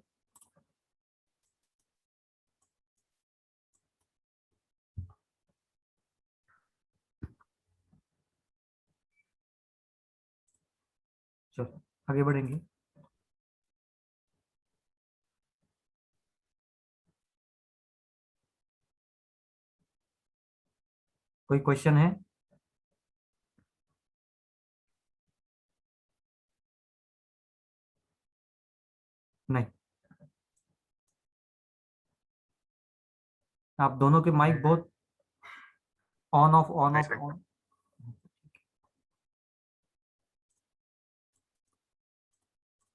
चलो आगे बढ़ेंगे। कोई क्वेश्चन है? नहीं, आप दोनों के माइक बहुत on off on off on.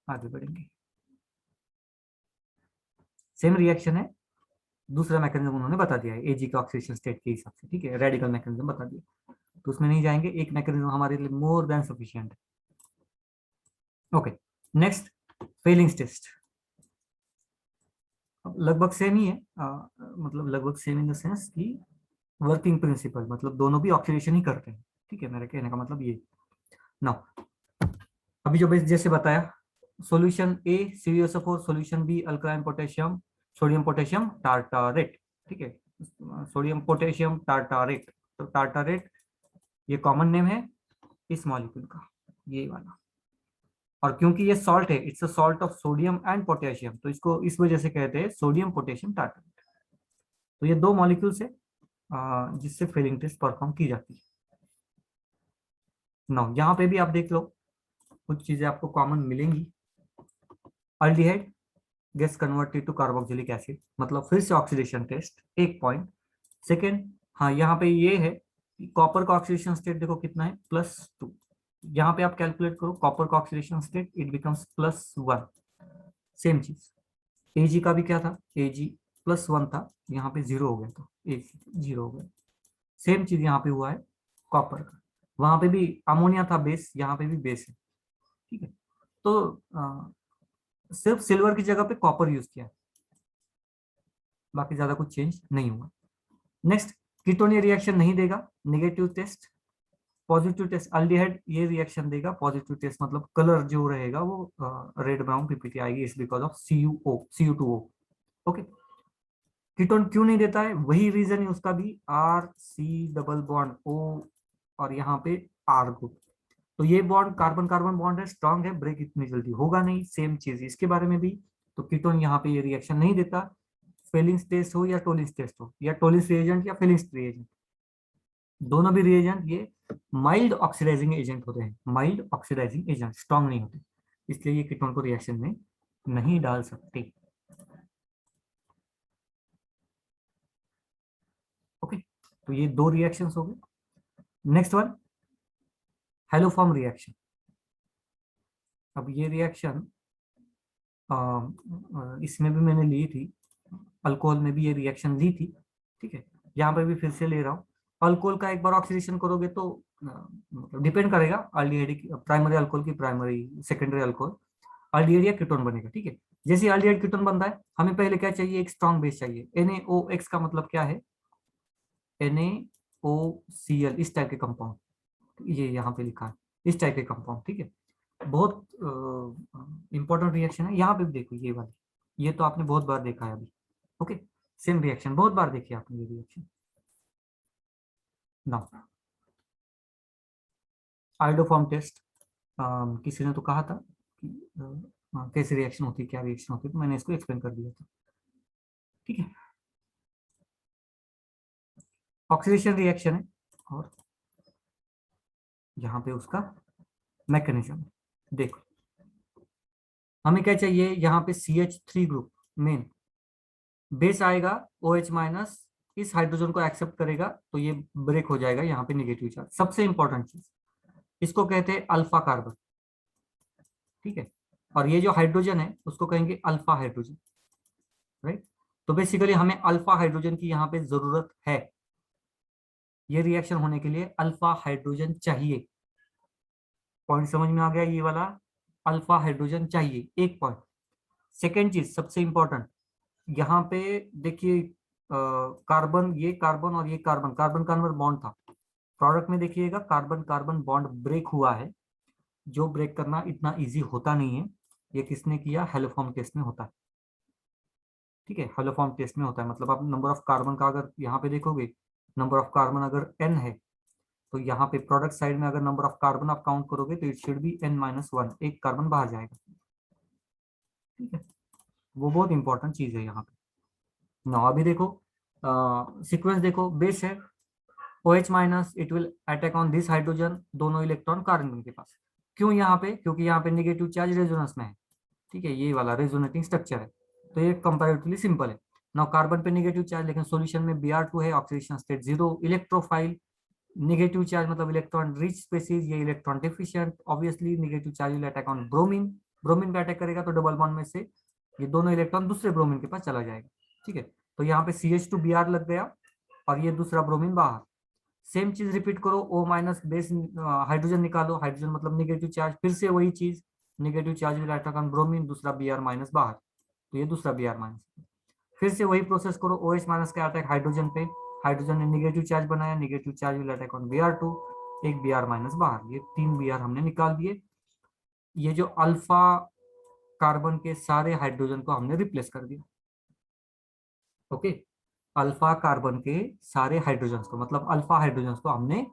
आगे बढ़ेंगे। सेम रिएक्शन है, दूसरा मैकेनिज्म उन्होंने बता दिया है Ag का ऑक्सीडेशन स्टेट के हिसाब से, ठीक है, रेडिकल मैकेनिज्म बता दिया, तो उसमें नहीं जाएंगे, एक मैकेनिज्म हमारे लिए मोर देन सफिशिएंट है। Okay, next Fehling's test. लगभग सेम ही है, मतलब लगभग सेम इन द सेंस कि वर्किंग प्रिंसिपल, मतलब दोनों भी ऑक्सीडेशन ही करते हैं, ठीक है, मेरे कहने का मतलब ये। नाउ अभी जो जैसे बताया, solution A CuSO4, solution B alkaline potassium sodium potassium tartrate, ठीक है, सोडियम पोटेशियम टार्टारेट, तो टार्टारेट ये कॉमन नेम है इस मॉलिक्यूल का, ये वाला, और क्योंकि ये सॉल्ट है, it's a salt of sodium and potassium, तो इसको इस वजह से कहते हैं सोडियम पोटेशियम टार्टारेट। तो ये 2 मॉलिक्यूल्स है जिससे फेलिंग टेस्ट परफॉर्म की जाती है। नाउ यहाँ पे भी आप देख लो, कुछ चीजें आपको कॉमन मिलेंगी। Aldehyde gets converted to carboxylic acid, मतलब फिर से ऑक्सीडेशन टेस्ट, एक पॉइंट। सेकेंड, हाँ यहाँ पे ये है, कॉपर का ऑक्सीडेशन स्टेट देखो कितना है, +2, यहाँ पे आप कैलकुलेट करो कॉपर का oxidation state, it becomes +1। Same चीज Ag का भी क्या था, Ag +1 था, यहाँ पे 0 हो गया, तो Ag 0 हो गया। सेम चीज यहाँ पे हुआ है कॉपर का, वहां पे भी अमोनिया था बेस, यहाँ पे भी बेस है, ठीक है। तो सिर्फ सिल्वर की जगह पे कॉपर यूज किया, बाकी ज्यादा कुछ चेंज नहीं हुआ। नेक्स्ट, कीटोन ये रिएक्शन नहीं देगा, negative test, positive test aldehyde ये रिएक्शन देगा, पॉजिटिव टेस्ट मतलब कलर जो रहेगा वो रेड ब्राउन पीपीटी आएगी, इस because of CuO। Okay, ketone क्यों नहीं देता है, वही रीजन है उसका भी, RC डबल बॉन्ड O और यहाँ पे R ग्रुप। तो ये बॉन्ड कार्बन कार्बन बॉन्ड है, स्ट्रांग है, ब्रेक इतनी जल्दी होगा नहीं। सेम चीज इसके बारे में भी। तो कीटोन यहाँ पे ये रिएक्शन नहीं देता, फेलिंग्स टेस्ट हो या टोलिंस टेस्ट हो, या टोलिंस रिएजेंट या फेलिंग्स रिएजेंट, दोनों भी रिएजेंट ये माइल्ड ऑक्सीडाइजिंग एजेंट होते हैं, माइल्ड ऑक्सीडाइजिंग एजेंट, स्ट्रांग नहीं होते, इसलिए ये कीटोन को रिएक्शन में नहीं डाल सकते। ओके, तो ये दो रिएक्शंस हो गए। Next one, haloform reaction. अब ये रिएक्शन इसमें भी मैंने ली थी, अल्कोहल में भी ये रिएक्शन ली थी, ठीक है, यहाँ पर भी फिर से ले रहा हूँ। अल्कोहल का एक बार ऑक्सीडेशन करोगे तो मतलब डिपेंड करेगा अल्डिहाइड, प्राइमरी अल्कोहल की प्राइमरी सेकेंडरी अल्कोहल, अल्डिहाइड या कीटोन बनेगा, ठीक है। जैसे अल्डिहाइड कीटोन बनता है, हमें पहले क्या चाहिए, एक स्ट्रॉन्ग बेस चाहिए। NaOH का मतलब क्या है, NaOCl, इस टाइप के कंपाउंड, ये यहाँ पे लिखा है, इस टाइप के कंपाउंड, ठीक है। बहुत इंपॉर्टेंट रिएक्शन है, यहाँ पे भी देखो ये वाली, ये तो आपने बहुत बार देखा है अभी। ओके, सेम रिएक्शन बहुत बार देखी आपने ये रिएक्शन। नाउ आयोडोफॉर्म टेस्ट, किसी ने तो कहा था कि कैसे रिएक्शन होती है, क्या रिएक्शन होती है, तो मैंने इसको एक्सप्लेन कर दिया था, ठीक है। ऑक्सीडेशन रिएक्शन है, और यहाँ पे उसका मैकेनिज्म देखो, हमें क्या चाहिए, यहाँ पे CH3 ग्रुप मेन बेस आएगा, OH माइनस इस हाइड्रोजन को एक्सेप्ट करेगा तो ये ब्रेक हो जाएगा, यहाँ पे नेगेटिव चार्ज। सबसे इंपॉर्टेंट चीज, इसको कहते हैं अल्फा कार्बन, ठीक है, और ये जो हाइड्रोजन है उसको कहेंगे अल्फा हाइड्रोजन, राइट। तो बेसिकली हमें अल्फा हाइड्रोजन की यहाँ पे जरूरत है, ये रिएक्शन होने के लिए अल्फा हाइड्रोजन चाहिए। पॉइंट समझ में आ गया, ये वाला अल्फा हाइड्रोजन चाहिए, एक पॉइंट। सेकेंड चीज सबसे इंपॉर्टेंट, यहाँ पे देखिए कार्बन, ये कार्बन और ये कार्बन, कार्बन कार्बन बॉन्ड था, प्रोडक्ट में देखिएगा कार्बन कार्बन बॉन्ड ब्रेक हुआ है, जो ब्रेक करना इतना इजी होता नहीं है, ये किसने किया, हेलोफॉर्म टेस्ट में होता है, ठीक है, हेलोफॉर्म टेस्ट में होता है। मतलब आप नंबर ऑफ कार्बन का अगर यहाँ पे देखोगे, नंबर ऑफ कार्बन अगर n है, तो यहाँ पे प्रोडक्ट साइड में अगर नंबर ऑफ कार्बन आप काउंट करोगे तो इट शुड बी n-1, एक कार्बन बाहर जाएगा, ठीक है, वो बहुत इंपॉर्टेंट चीज है यहाँ पे। ना अभी देखो सीक्वेंस देखो, बेस है OH minus, it will attack on this hydrogen, दोनों इलेक्ट्रॉन कार्बन के पास। क्यों यहाँ पे, क्योंकि यहाँ पे नेगेटिव चार्ज रेजोनेंस में है, ठीक है, ये वाला रेजोनेटिंग स्ट्रक्चर है, तो ये कंपैरेटिवली सिंपल है। नाउ कार्बन पे नेगेटिव चार्ज, लेकिन सॉल्यूशन में Br2 है, oxidation state 0, electrophile, negative charge मतलब इलेक्ट्रॉन रिच स्पेसीज, ये electron deficient, obviously negative charge will attack on bromine, bromine पे अटैक करेगा तो डबल बॉन्ड में से ये दोनों इलेक्ट्रॉन दूसरे ब्रोमीन के पास चला जाएगा, ठीक है। तो यहाँ पे CH2Br लग गया और ये दूसरा ब्रोमीन बाहर। सेम चीज रिपीट करो, O माइनस बेस हाइड्रोजन निकालो, हाइड्रोजन मतलब नेगेटिव चार्ज, फिर से वही चीज, negative charge will attack on bromine, दूसरा Br माइनस बाहर, तो ये दूसरा Br माइनस, फिर से वही प्रोसेस करो, OH माइनस का अटैक हाइड्रोजन पे, हाइड्रोजन ने नेगेटिव चार्ज बनाया, negative charge will attack on Br2, एक Br माइनस बाहर, ये 3 Br हमने निकाल दिए। ये जो अल्फा कार्बन के सारे हाइड्रोजन को हमने रिप्लेस कर दिया, ओके, अल्फा कार्बन के सारे हाइड्रोजन को, मतलब अल्फा हाइड्रोजन को हमने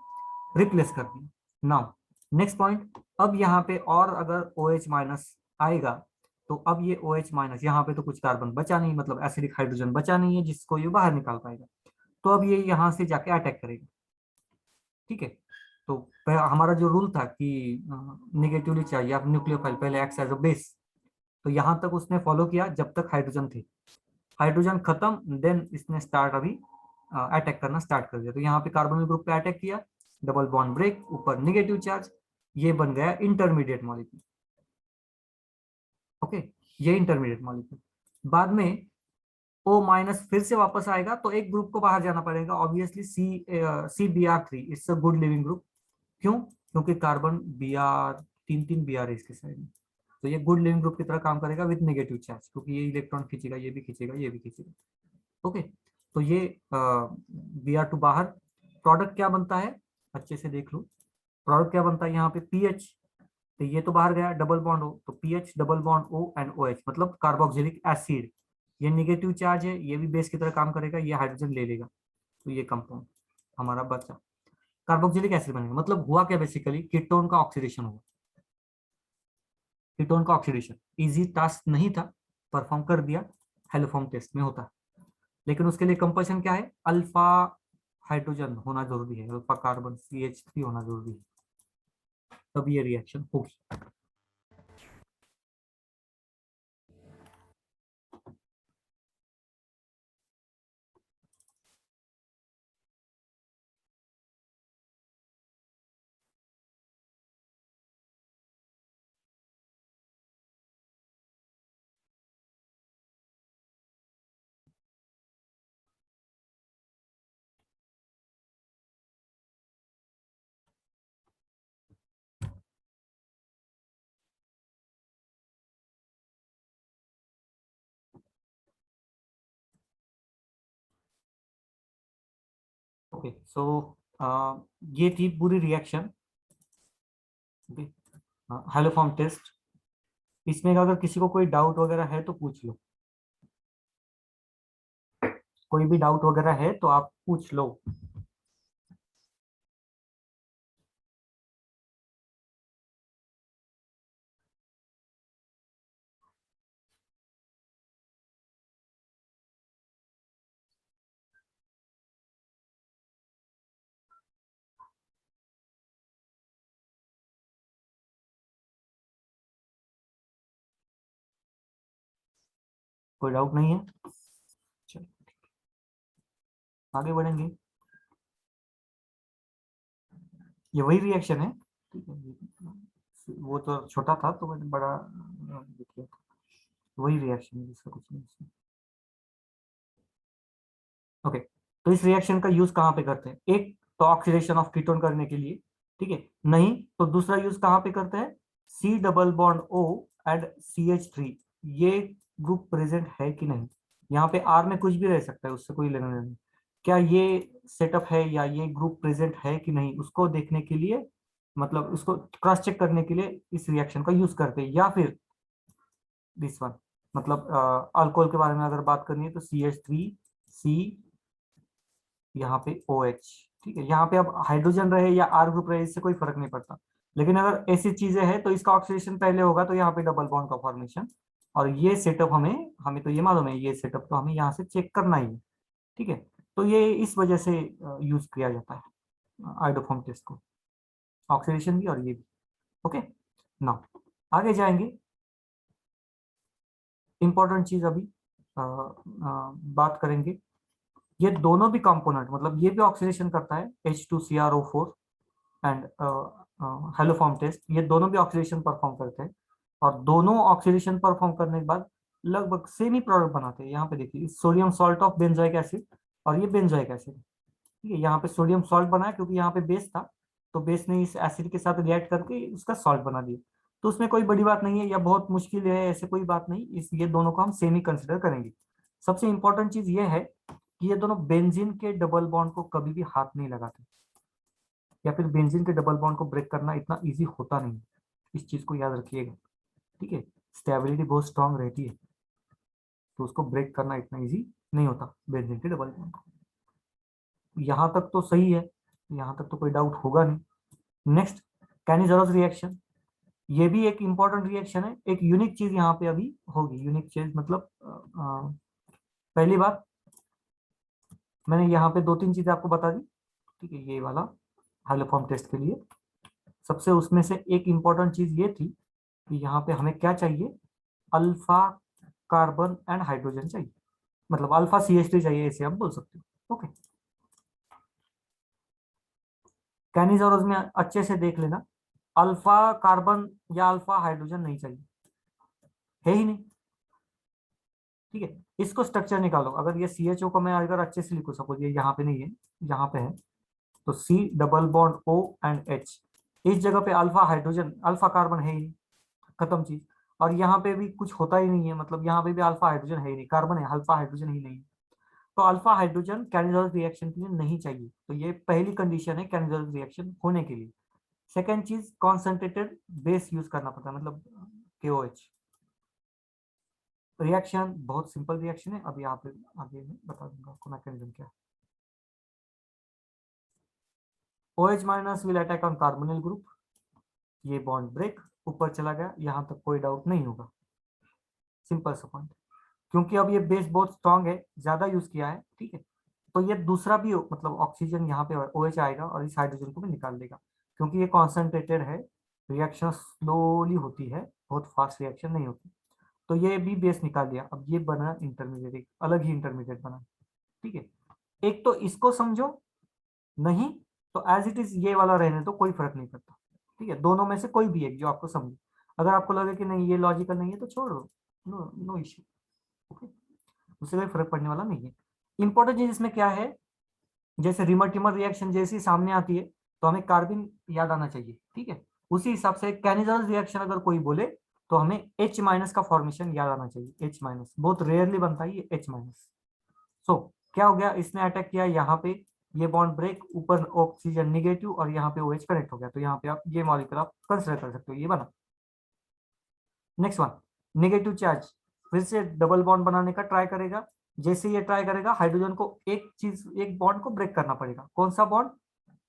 रिप्लेस कर दिया। नाउ नेक्स्ट पॉइंट, अब यहाँ पे और अगर OH माइनस आएगा, तो अब ये OH माइनस, यहाँ पे तो कुछ कार्बन बचा नहीं, मतलब एसिडिक हाइड्रोजन बचा नहीं है जिसको ये बाहर निकाल पाएगा, तो अब ये यहाँ से जाके अटैक करेगा, ठीक है। तो हमारा जो रूल था कि निगेटिवली चाहिए आप न्यूक्लियोफाइल पहले एक्ट एज अ बेस, तो यहाँ तक उसने फॉलो किया जब तक हाइड्रोजन थे, हाइड्रोजन खत्म देन इसने स्टार्ट अभी अटैक करना स्टार्ट कर दिया। तो यहाँ पे कार्बोनिल ग्रुप पे अटैक किया, डबल बॉन्ड ब्रेक, ऊपर नेगेटिव चार्ज, ये बन गया इंटरमीडिएट मॉलिक्यूल, ओके, ये इंटरमीडिएट मॉलिक्यूल। बाद में O माइनस फिर से वापस आएगा तो एक ग्रुप को बाहर जाना पड़ेगा, obviously CBr3, it's a good leaving group. क्यों, क्योंकि कार्बन Br, तीन Br है इसके साइड में, तो ये गुड लिविंग ग्रुप की तरह काम करेगा विद नेगेटिव चार्ज, क्योंकि ये इलेक्ट्रॉन खींचेगा, ये भी खींचेगा, ये भी खींचेगा, ओके। तो ये Br2 बाहर, प्रोडक्ट क्या बनता है, अच्छे से देख लो, प्रोडक्ट क्या बनता है यहाँ पे पीएच, तो ये तो बाहर गया डबल बॉन्ड O, तो pH double bond O and OH मतलब कार्बोक्सिलिक एसिड। ये निगेटिव चार्ज है, ये भी बेस की तरह काम करेगा, ये हाइड्रोजन ले लेगा, तो ये कंपाउंड हमारा बचा, कार्बोक्सिलिक एसिड बनेगा। मतलब हुआ क्या, बेसिकली कीटोन का ऑक्सीडेशन हुआ। कीटोन का ऑक्सीडेशन इजी टास्क नहीं था, परफॉर्म कर दिया, हेलोफॉर्म टेस्ट में होता, लेकिन उसके लिए कंपल्शन क्या है, अल्फा हाइड्रोजन होना जरूरी है, अल्फा कार्बन CH3 होना जरूरी है, तब ये रिएक्शन होगी। ओके सो ये थी पूरी रिएक्शन, हेलोफॉर्म टेस्ट। इसमें अगर किसी को कोई डाउट वगैरह है तो पूछ लो, कोई भी डाउट वगैरह है तो आप पूछ लो। कोई डाउट नहीं है, चलो आगे बढ़ेंगे। ये वही रिएक्शन है, ठीक है, वो तो छोटा था तो मैंने बड़ा लिख लिया था। वही रिएक्शन है जिसका कुछ नहीं इसमें। ओके, तो इस रिएक्शन का यूज कहाँ पे करते हैं, एक तो ऑक्सीडेशन ऑफ कीटोन करने के लिए, ठीक है, नहीं तो दूसरा यूज कहाँ पे करते हैं, C double bond O and CH3, ये ग्रुप प्रेजेंट है कि नहीं। यहाँ पे R में कुछ भी रह सकता है, उससे कोई लेना देना नहीं, क्या ये सेटअप है या ये ग्रुप प्रेजेंट है कि नहीं, उसको देखने के लिए, मतलब उसको क्रॉस चेक करने के लिए इस रिएक्शन का यूज करते हैं। या फिर दिस वन, मतलब अल्कोहल के बारे में अगर बात करनी है तो CH3C, यहाँ पे OH, ठीक है, यहाँ पे अब हाइड्रोजन रहे या R ग्रुप रहे इससे कोई फर्क नहीं पड़ता, लेकिन अगर ऐसी चीजें हैं तो इसका ऑक्सीडेशन पहले होगा, तो यहाँ पे डबल बॉन्ड का फॉर्मेशन, और ये सेटअप हमें हमें तो ये मालूम है, ये सेटअप तो हमें यहाँ से चेक करना ही है, ठीक है, तो ये इस वजह से यूज किया जाता है आइडोफॉर्म टेस्ट को, ऑक्सीडेशन भी और ये भी। ओके, नाउ आगे जाएंगे, इंपॉर्टेंट चीज अभी बात करेंगे, ये दोनों भी कंपोनेंट, मतलब ये भी ऑक्सीडेशन करता है H2CrO4 एंड हेलोफॉर्म टेस्ट, ये दोनों भी ऑक्सीडेशन परफॉर्म करते हैं, और दोनों ऑक्सीडेशन परफॉर्म करने के बाद लगभग सेम ही प्रोडक्ट बनाते हैं। यहाँ पे देखिए sodium salt of benzoic acid, और ये बेंजोइक एसिड, ठीक है, यहाँ पे सोडियम सॉल्ट बनाया क्योंकि यहाँ पे बेस था, तो बेस ने इस एसिड के साथ रिएक्ट करके उसका सॉल्ट बना दिया, तो उसमें कोई बड़ी बात नहीं है या बहुत मुश्किल है, ऐसे कोई बात नहीं, इस ये दोनों को हम सेम ही कंसिडर करेंगे। सबसे इंपॉर्टेंट चीज ये है कि ये दोनों बेंजीन के डबल बॉन्ड को कभी भी हाथ नहीं लगाते, या फिर बेंजीन के डबल बॉन्ड को ब्रेक करना इतना इजी होता नहीं, इस चीज को याद रखिएगा, ठीक है, स्टेबिलिटी बहुत स्ट्रांग रहती है, तो उसको ब्रेक करना इतना इजी नहीं होता बेंजीन के डबल बॉन्ड को। यहाँ तक तो सही है, यहाँ तक तो कोई डाउट होगा नहीं। नेक्स्ट, कैनिजरस रिएक्शन, ये भी एक इंपॉर्टेंट रिएक्शन है, एक यूनिक चीज यहाँ पे अभी होगी, यूनिक चीज मतलब पहली बात मैंने यहाँ पे दो तीन चीजें आपको बता दी, ठीक है, ये वाला हाइलोफॉर्म टेस्ट के लिए सबसे उसमें से एक इंपॉर्टेंट चीज ये थी कि यहाँ पे हमें क्या चाहिए, अल्फा कार्बन एंड हाइड्रोजन चाहिए, मतलब अल्फा CH3 चाहिए, ऐसे आप बोल सकते हो। ओके, कैनिजोरस में अच्छे से देख लेना, अल्फा कार्बन या अल्फा हाइड्रोजन नहीं चाहिए, है ही नहीं, ठीक है, इसको स्ट्रक्चर निकालो, अगर ये CHO को मैं अगर अच्छे से लिखूं, सपोज ये यहाँ पे नहीं है, यहाँ पे है, तो C double bond O and H, इस जगह पे अल्फा हाइड्रोजन अल्फा कार्बन है ही नहीं, खत्म चीज, और यहाँ पे भी कुछ होता ही नहीं है, मतलब यहाँ पे भी अल्फा हाइड्रोजन है ही नहीं, कार्बन है, अल्फा हाइड्रोजन ही नहीं है, तो अल्फा हाइड्रोजन कैनिजोरस रिएक्शन के लिए नहीं चाहिए, तो ये पहली कंडीशन है कैनिजोरस रिएक्शन होने के लिए। सेकेंड चीज कॉन्सेंट्रेटेड बेस यूज करना पड़ता है, मतलब KOH। रिएक्शन बहुत सिंपल रिएक्शन है, अब यहाँ पे आगे मैं बता दूंगा आपको मैकेनिज्म क्या है। OH minus will attack on carbonyl group, ये बॉन्ड ब्रेक, ऊपर चला गया, यहाँ तक कोई डाउट नहीं होगा, सिंपल सा पॉइंट। क्योंकि अब ये बेस बहुत स्ट्रांग है, ज्यादा यूज किया है, ठीक है, तो ये दूसरा भी मतलब ऑक्सीजन यहाँ पे OH आएगा और इस हाइड्रोजन को भी निकाल देगा, क्योंकि ये कॉन्सेंट्रेटेड है, रिएक्शन स्लोली होती है, बहुत फास्ट रिएक्शन नहीं होती। तो ये भी बेस निकाल दिया, अब ये बना इंटरमीडिएट, एक अलग ही इंटरमीडिएट बना, ठीक है। एक तो इसको समझो, नहीं तो एज इट इज ये वाला रहने तो कोई फर्क नहीं पड़ता, ठीक है, दोनों में से कोई भी एक जो आपको समझे। अगर आपको लगे कि नहीं ये लॉजिकल नहीं है तो छोड़ दो, नो नो इश्यू, ओके, उससे कोई फर्क पड़ने वाला नहीं है। इंपॉर्टेंट चीज इसमें क्या है, जैसे रिमर टिमर रिएक्शन जैसी सामने आती है तो हमें कार्बन याद आना चाहिए, ठीक है, उसी हिसाब से कैनिजल रिएक्शन अगर कोई बोले तो हमें H माइनस का फॉर्मेशन याद आना चाहिए। H माइनस बहुत रेयरली बनता है ये H माइनस। सो क्या हो गया, इसने अटैक किया यहाँ पे, ये बॉन्ड ब्रेक, ऊपर ऑक्सीजन निगेटिव और यहाँ पे OH कनेक्ट हो गया, तो यहाँ पे आप ये मॉलिक्यूल आप कंसिडर कर सकते हो, ये बना। नेक्स्ट वन, नेगेटिव चार्ज, फिर से डबल बॉन्ड बनाने का ट्राई करेगा, जैसे ये ट्राई करेगा हाइड्रोजन को एक चीज, एक बॉन्ड को ब्रेक करना पड़ेगा, कौन सा बॉन्ड,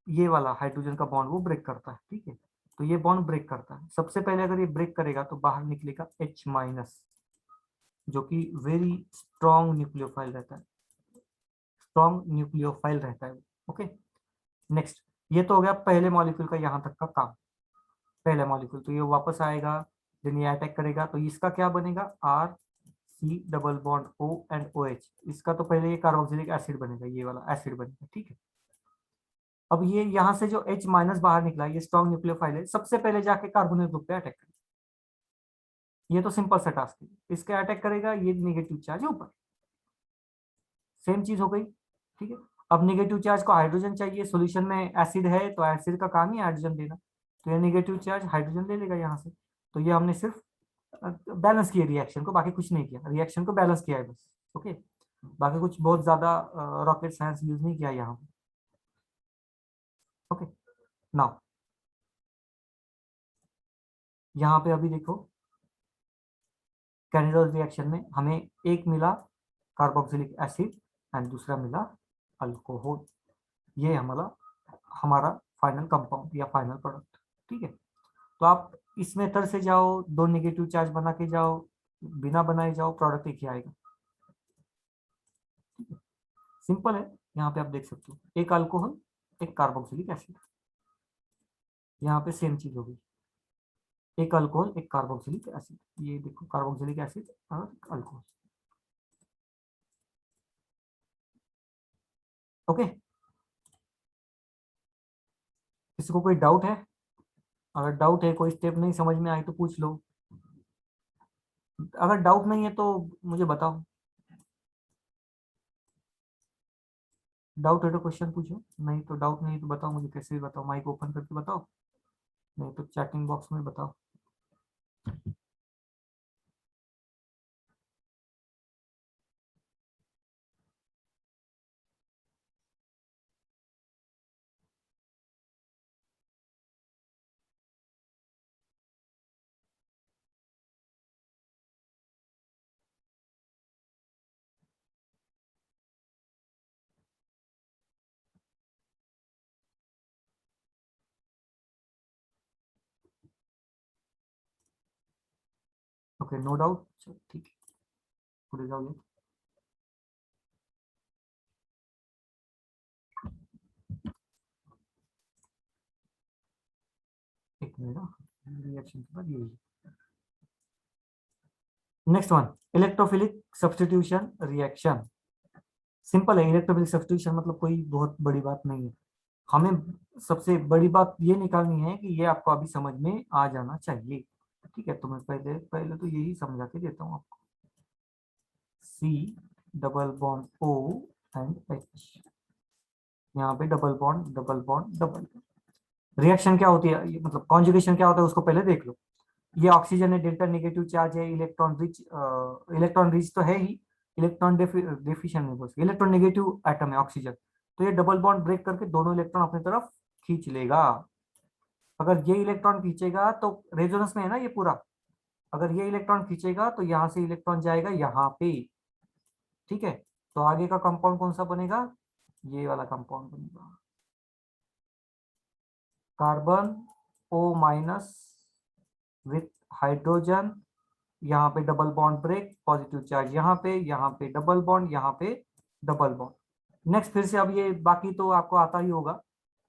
ये वाला हाइड्रोजन का बॉन्ड वो ब्रेक करता है, ठीक है, तो ये बॉन्ड ब्रेक करता है। सबसे पहले अगर ये ब्रेक करेगा तो बाहर निकलेगा H माइनस, जो कि वेरी स्ट्रॉन्ग न्यूक्लियोफाइल रहता है, स्ट्रॉन्ग न्यूक्लियोफाइल रहता है, ओके। नेक्स्ट, ये तो हो गया पहले मॉलिक्यूल का यहाँ तक का काम, पहले मॉलिक्यूल, तो ये वापस आएगा, देन ये अटैक करेगा, तो इसका क्या बनेगा, RC double bond O and OH, इसका तो पहले ये कार्बोक्सिलिक एसिड बनेगा, ये वाला एसिड बनेगा, ठीक है। अब ये यहाँ से जो H माइनस बाहर निकला, ये स्ट्रॉन्ग न्यूक्लियोफाइल है, सबसे पहले जाके कार्बोनिल ग्रुप पे अटैक करेगा, ये तो सिंपल सा टास्क है, इसके अटैक करेगा, ये नेगेटिव चार्ज है ऊपर, सेम चीज हो गई, ठीक है। अब नेगेटिव चार्ज को हाइड्रोजन चाहिए, सॉल्यूशन में एसिड है तो एसिड का काम ही हाइड्रोजन देना, तो ये नेगेटिव चार्ज हाइड्रोजन ले लेगा यहाँ से, तो ये हमने सिर्फ बैलेंस किया रिएक्शन को, बाकी कुछ नहीं किया, रिएक्शन को बैलेंस किया है बस, ओके, बाकी कुछ बहुत ज्यादा रॉकेट साइंस यूज नहीं किया यहाँ पे, ओके। नाउ यहाँ पे अभी देखो, कैनिजल रिएक्शन में हमें एक मिला कार्बोक्सिलिक एसिड एंड दूसरा मिला अल्कोहल, ये हमारा हमारा फाइनल कंपाउंड या फाइनल प्रोडक्ट, ठीक है। तो आप इसमें तर से जाओ, दो नेगेटिव चार्ज बना के जाओ, बिना बनाए जाओ, प्रोडक्ट एक ही आएगा, सिंपल है। यहाँ पे आप देख सकते हो, एक अल्कोहल एक कार्बोक्सिलिक एसिड, यहाँ पे सेम चीज होगी, एक अल्कोहल एक कार्बोक्सिलिक एसिड, ये देखो कार्बोक्सिलिक एसिड और अल्कोहल, ओके। किसी को कोई डाउट है, अगर डाउट है, कोई स्टेप नहीं समझ में आए तो पूछ लो, अगर डाउट नहीं है तो मुझे बताओ, डाउट है तो क्वेश्चन पूछो, नहीं तो डाउट नहीं तो बताओ मुझे, कैसे भी बताओ, माइक ओपन करके बताओ, नहीं तो चैटिंग बॉक्स में बताओ। ओके, नो डाउट, ठीक है, पूरे जाओ, एक मिनट, रिएक्शन के बाद ये, next one, electrophilic substitution reaction, simple है, इलेक्ट्रोफिलिक सब्स्टिट्यूशन मतलब कोई बहुत बड़ी बात नहीं है, हमें सबसे बड़ी बात ये निकालनी है कि ये आपको अभी समझ में आ जाना चाहिए, ठीक है, तो मैं पहले पहले तो यही समझा के देता हूँ आपको, C double bond O and H, यहाँ पे double bond double bond double, reaction क्या होती है, मतलब कॉन्जुगेशन क्या होता है उसको पहले देख लो। ये ऑक्सीजन है, डेल्टा नेगेटिव चार्ज है, इलेक्ट्रॉन रिच तो है ही, इलेक्ट्रॉन डेफिशिएंट नहीं बोल सकते, इलेक्ट्रॉन नेगेटिव एटम है ऑक्सीजन, तो ये डबल बॉन्ड ब्रेक करके दोनों इलेक्ट्रॉन अपनी तरफ खींच लेगा, अगर ये इलेक्ट्रॉन खींचेगा तो रेजोनेंस में है ना ये पूरा, अगर ये इलेक्ट्रॉन खींचेगा तो यहाँ से इलेक्ट्रॉन जाएगा यहाँ पे, ठीक है। तो आगे का कंपाउंड कौन सा बनेगा, ये वाला कंपाउंड बनेगा, carbon O minus with hydrogen, यहाँ पे double bond break, positive charge यहाँ पे डबल बॉन्ड, यहाँ पे डबल बॉन्ड। नेक्स्ट फिर से अब ये बाकी तो आपको आता ही होगा,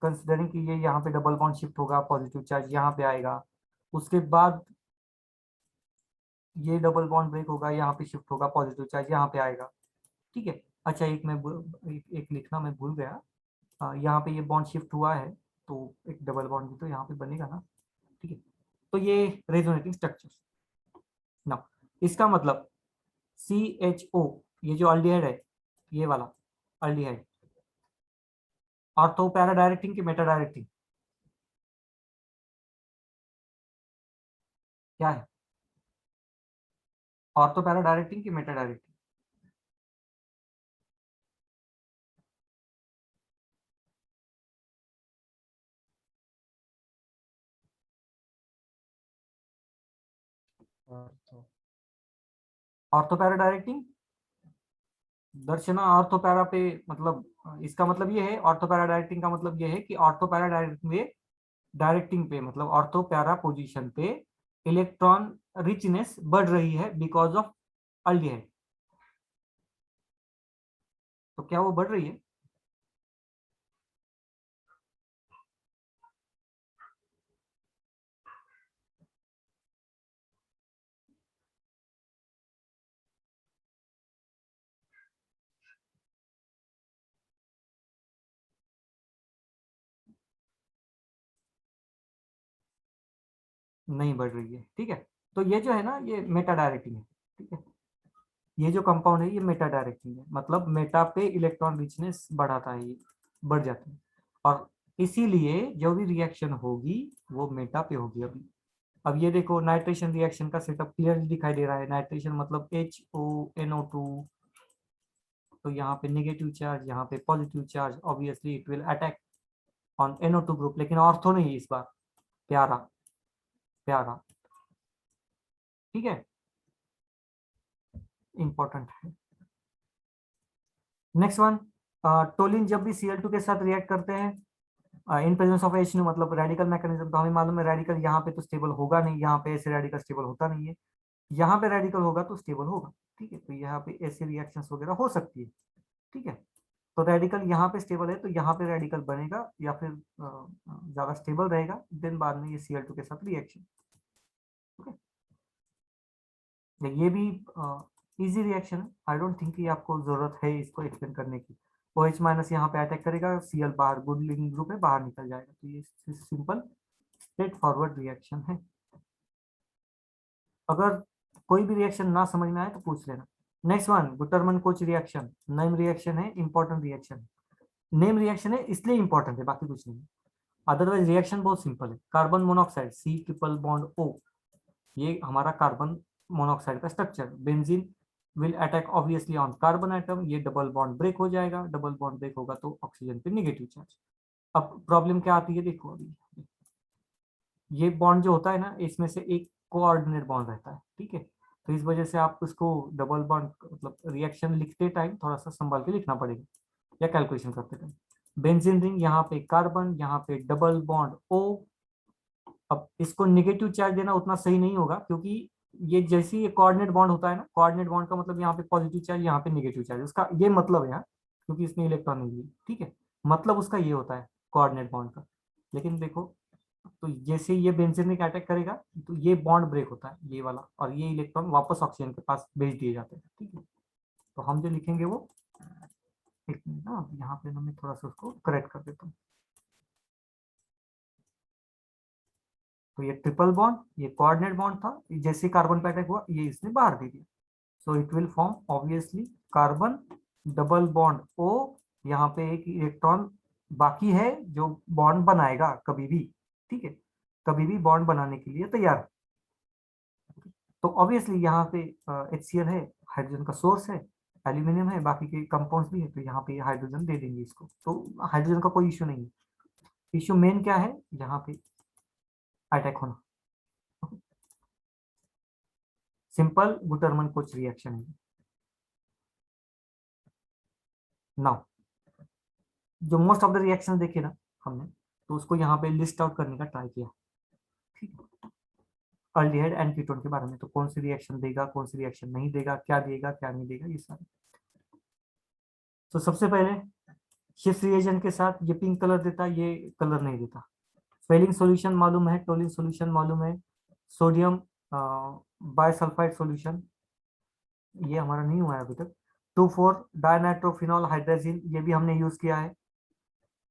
कंसिडरिंग कि ये यहाँ पे डबल बॉन्ड शिफ्ट होगा, पॉजिटिव चार्ज यहाँ पे आएगा, उसके बाद ये डबल बॉन्ड ब्रेक होगा, यहाँ पे शिफ्ट होगा, पॉजिटिव चार्ज यहाँ पे आएगा, ठीक है। अच्छा एक मैं एक लिखना मैं भूल गया, यहाँ पे ये बॉन्ड शिफ्ट हुआ है तो एक डबल बॉन्ड भी तो यहाँ पे बनेगा ना, ठीक है। तो ये रेजोनेटिंग स्ट्रक्चर ना, इसका मतलब CHO, ये जो अल्डिहाइड है, ये वाला अल्डिहाइड, ऑर्थो पैरा डायरेक्टिंग की मेटा डायरेक्टिंग, क्या है, ऑर्थो पैरा डायरेक्टिंग की meta directing, ortho para directing. दर्शना ऑर्थो पैरा पे मतलब इसका मतलब ये है, ऑर्थो पैरा डायरेक्टिंग का मतलब ये है कि ऑर्थो पैरा डायरेक्टिंग पे मतलब ऑर्थो पैरा पोजीशन पे इलेक्ट्रॉन रिचनेस बढ़ रही है बिकॉज ऑफ अल्डिहाइड। तो क्या वो बढ़ रही है, नहीं बढ़ रही है, ठीक है। तो ये जो है ना ये मेटा डायरेक्टिंग है, ठीक है। ये जो कंपाउंड है ये मेटा डायरेक्टिंग है, मतलब मेटा पे इलेक्ट्रॉन रिचनेस बढ़ाता है, ये बढ़ जाती है, और इसीलिए जो भी रिएक्शन होगी वो मेटा पे होगी। अभी अब ये देखो नाइट्रेशन रिएक्शन का सेटअप क्लियरली दिखाई दे रहा है, नाइट्रेशन मतलब HONO2, तो यहाँ पे नेगेटिव चार्ज, यहाँ पे positive charge, obviously it will attack on NO2 group, लेकिन ऑर्थो नहीं इस बार, प्यारा प्यारा, ठीक है, इंपॉर्टेंट है। नेक्स्ट वन, टोलिन जब भी Cl2 के साथ रिएक्ट करते हैं इन प्रेजेंस ऑफ H, मतलब रेडिकल मैकेनिज्म, तो हमें मालूम है रेडिकल यहाँ पे तो स्टेबल होगा नहीं, यहाँ पे ऐसे रेडिकल स्टेबल होता नहीं है, यहाँ पे रेडिकल होगा तो स्टेबल होगा, ठीक है। तो यहाँ पे ऐसे रिएक्शंस वगैरह हो सकती है, ठीक है। तो रेडिकल यहाँ पे स्टेबल है तो यहाँ पे रेडिकल बनेगा या फिर ज्यादा स्टेबल रहेगा, देन बाद में ये Cl2 के साथ रिएक्शन, ये भी इजी रिएक्शन है, आई डोंट थिंक कि आपको जरूरत है इसको एक्सप्लेन करने की। OH माइनस यहाँ पे अटैक करेगा, Cl बाहर गुड लिविंग ग्रुप है बाहर निकल जाएगा, तो ये सिंपल स्ट्रेट फॉरवर्ड रिएक्शन है। अगर कोई भी रिएक्शन ना समझ में आए तो पूछ लेना। Next one, Gattermann Koch reaction, name reaction है, इंपॉर्टेंट रिएक्शन, नेम रिएक्शन है इसलिए इंपॉर्टेंट है, बाकी कुछ नहीं, अदरवाइज रिएक्शन बहुत सिंपल है। Carbon monoxide C triple bond O, ये हमारा कार्बन मोनोऑक्साइड का structure, benzene will attack obviously on carbon atom, ये डबल बॉन्ड ब्रेक हो जाएगा, डबल बॉन्ड ब्रेक होगा तो ऑक्सीजन पे नेगेटिव चार्ज। अब प्रॉब्लम क्या आती है देखो, अभी ये बॉन्ड जो होता है ना इसमें से एक कोऑर्डिनेट बॉन्ड रहता है, ठीक है। तो इस वजह से आप उसको डबल बॉन्ड मतलब रिएक्शन लिखते टाइम थोड़ा सा संभाल के लिखना पड़ेगा, या कैलकुलेशन करते टाइम। बेंजीन रिंग, यहाँ पे कार्बन, यहाँ पे डबल बॉन्ड O। अब इसको नेगेटिव चार्ज देना उतना सही नहीं होगा, क्योंकि ये जैसे ये कोऑर्डिनेट बॉन्ड होता है ना, कोऑर्डिनेट बॉन्ड का मतलब यहाँ पे पॉजिटिव चार्ज, यहाँ पे नेगेटिव चार्ज, उसका ये मतलब है यहाँ, क्योंकि इसमें इलेक्ट्रॉन नहीं है, ठीक है, मतलब उसका ये होता है कोऑर्डिनेट बॉन्ड का। लेकिन देखो, तो जैसे ये बेंजीन में अटैक करेगा तो ये बॉन्ड ब्रेक होता है ये वाला, और ये इलेक्ट्रॉन वापस ऑक्सीजन के पास भेज दिए जाते हैं, ठीक है। तो हम जो लिखेंगे वो, एक मिनट ना यहाँ पे मैं थोड़ा सा उसको करेक्ट कर देता हूँ। तो ये ट्रिपल बॉन्ड, ये कोऑर्डिनेट बॉन्ड था, जैसे कार्बन पे अटैक हुआ ये इसने बाहर दे दिया, so it will form obviously carbon double bond O, यहाँ पे एक इलेक्ट्रॉन बाकी है जो बॉन्ड बनाएगा कभी भी, ठीक है, कभी भी बॉन्ड बनाने के लिए तैयार। तो ऑब्वियसली यहाँ पे HCl है, हाइड्रोजन का सोर्स है, एल्यूमिनियम है, बाकी के कंपाउंड्स भी है, तो यहाँ पे हाइड्रोजन दे देंगे इसको, तो हाइड्रोजन का कोई इश्यू नहीं है। इश्यू मेन क्या है यहाँ पे, अटैक होना। सिंपल गुटरमन कोच रिएक्शन है। नाउ जो मोस्ट ऑफ द रिएक्शन देखे ना हमने, तो उसको यहाँ पे लिस्ट आउट करने का ट्राई किया। ठीक है, अल्डिहाइड एंड कीटोन के बारे में, तो कौन सी रिएक्शन देगा, कौन सी रिएक्शन नहीं देगा, क्या देगा क्या नहीं देगा, ये सारे। तो सबसे पहले शिफ्ट रिएजेंट के साथ ये पिंक कलर देता, ये कलर नहीं देता। फेलिंग सॉल्यूशन मालूम है, टोलिन सॉल्यूशन मालूम है, सोडियम बायसल्फाइड सॉल्यूशन ये हमारा नहीं हुआ है अभी तक। 2,4 डायनाइट्रोफिनॉल हाइड्रोजिन, ये भी हमने यूज किया है,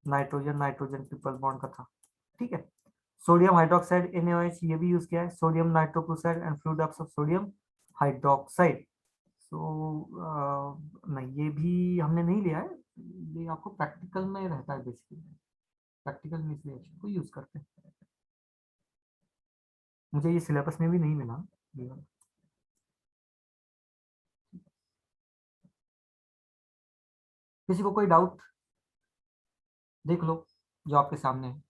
नाइट्रोजन नाइट्रोजन ट्रिपल बॉन्ड का था। ठीक है, सोडियम हाइड्रोक्साइड NaOH ये भी यूज किया है, sodium nitrochloride and fluid of sodium hydroxide. नहीं, ये भी हमने नहीं लिया है, ये आपको प्रैक्टिकल में रहता है बेसिकली, प्रैक्टिकल में इस रिएक्शन को यूज करते हैं। मुझे ये सिलेबस में भी नहीं मिला ये वाला। किसी को कोई डाउट देख लो जो आपके सामने है।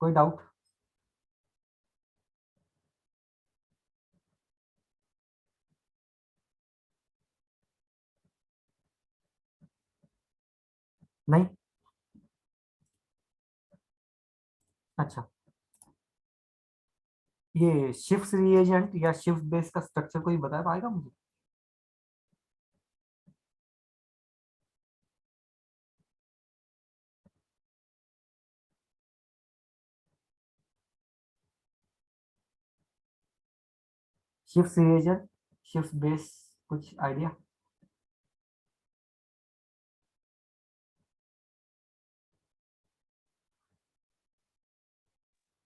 कोई डाउट? नहीं? अच्छा, ये शिफ्ट रिएजेंट या शिफ्ट बेस का स्ट्रक्चर कोई बता पाएगा मुझे? शिफ्ट रिएजेंट, शिफ्ट बेस, कुछ आइडिया?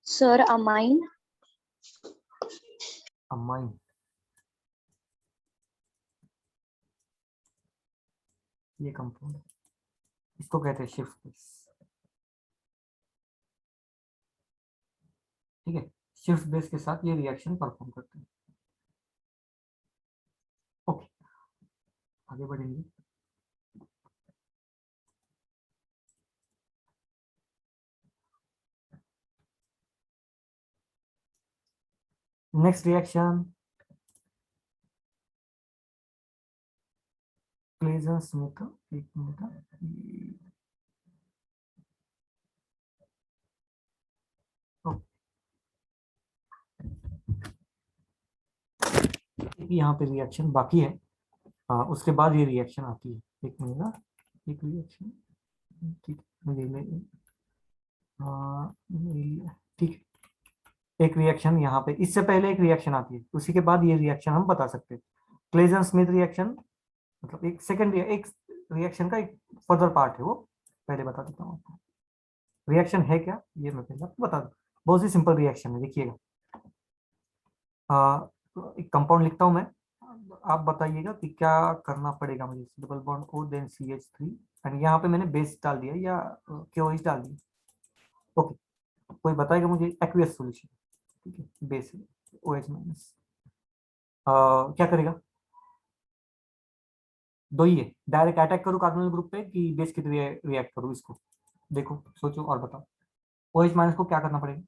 Sir, amine. अमाइन, ये कंपाउंड, इसको कहते हैं शिफ्ट बेस। ठीक है, शिफ्ट बेस के साथ ये रिएक्शन परफॉर्म करते हैं। ओके, आगे बढ़ेंगे। नेक्स्ट रिएक्शन क्लेजन स्मिथ, एक मिनट। यहाँ पे रिएक्शन बाकी है, उसके बाद ये रिएक्शन आती है। एक मिनट ना, एक रिएक्शन, ठीक है, ठीक है, एक रिएक्शन यहाँ पे, इससे पहले एक रिएक्शन आती है, उसी के बाद ये रिएक्शन हम बता सकते हैं। क्लेजन स्मिथ रिएक्शन मतलब एक सेकेंड, एक रिएक्शन का एक फर्दर पार्ट है वो, पहले बता देता हूँ आपको। रिएक्शन है क्या ये मैं पहले आपको बता दूँ। बहुत ही सिंपल रिएक्शन है, देखिएगा। तो एक कंपाउंड लिखता हूँ मैं, आप बताइएगा कि क्या करना पड़ेगा मुझे। Double bond O then CH3, and यहाँ पे मैंने बेस डाल दिया या KOH डाल दिया। ओके, कोई बताएगा मुझे एक्वियस सॉल्यूशन। ठीक है, बेस है OH माइनस, क्या करेगा? दो ही है, डायरेक्ट अटैक करूँ कार्बोनिल ग्रुप पे कि बेस की रिएक्ट करूँ इसको? देखो सोचो और बताओ, OH माइनस को क्या करना पड़ेगा?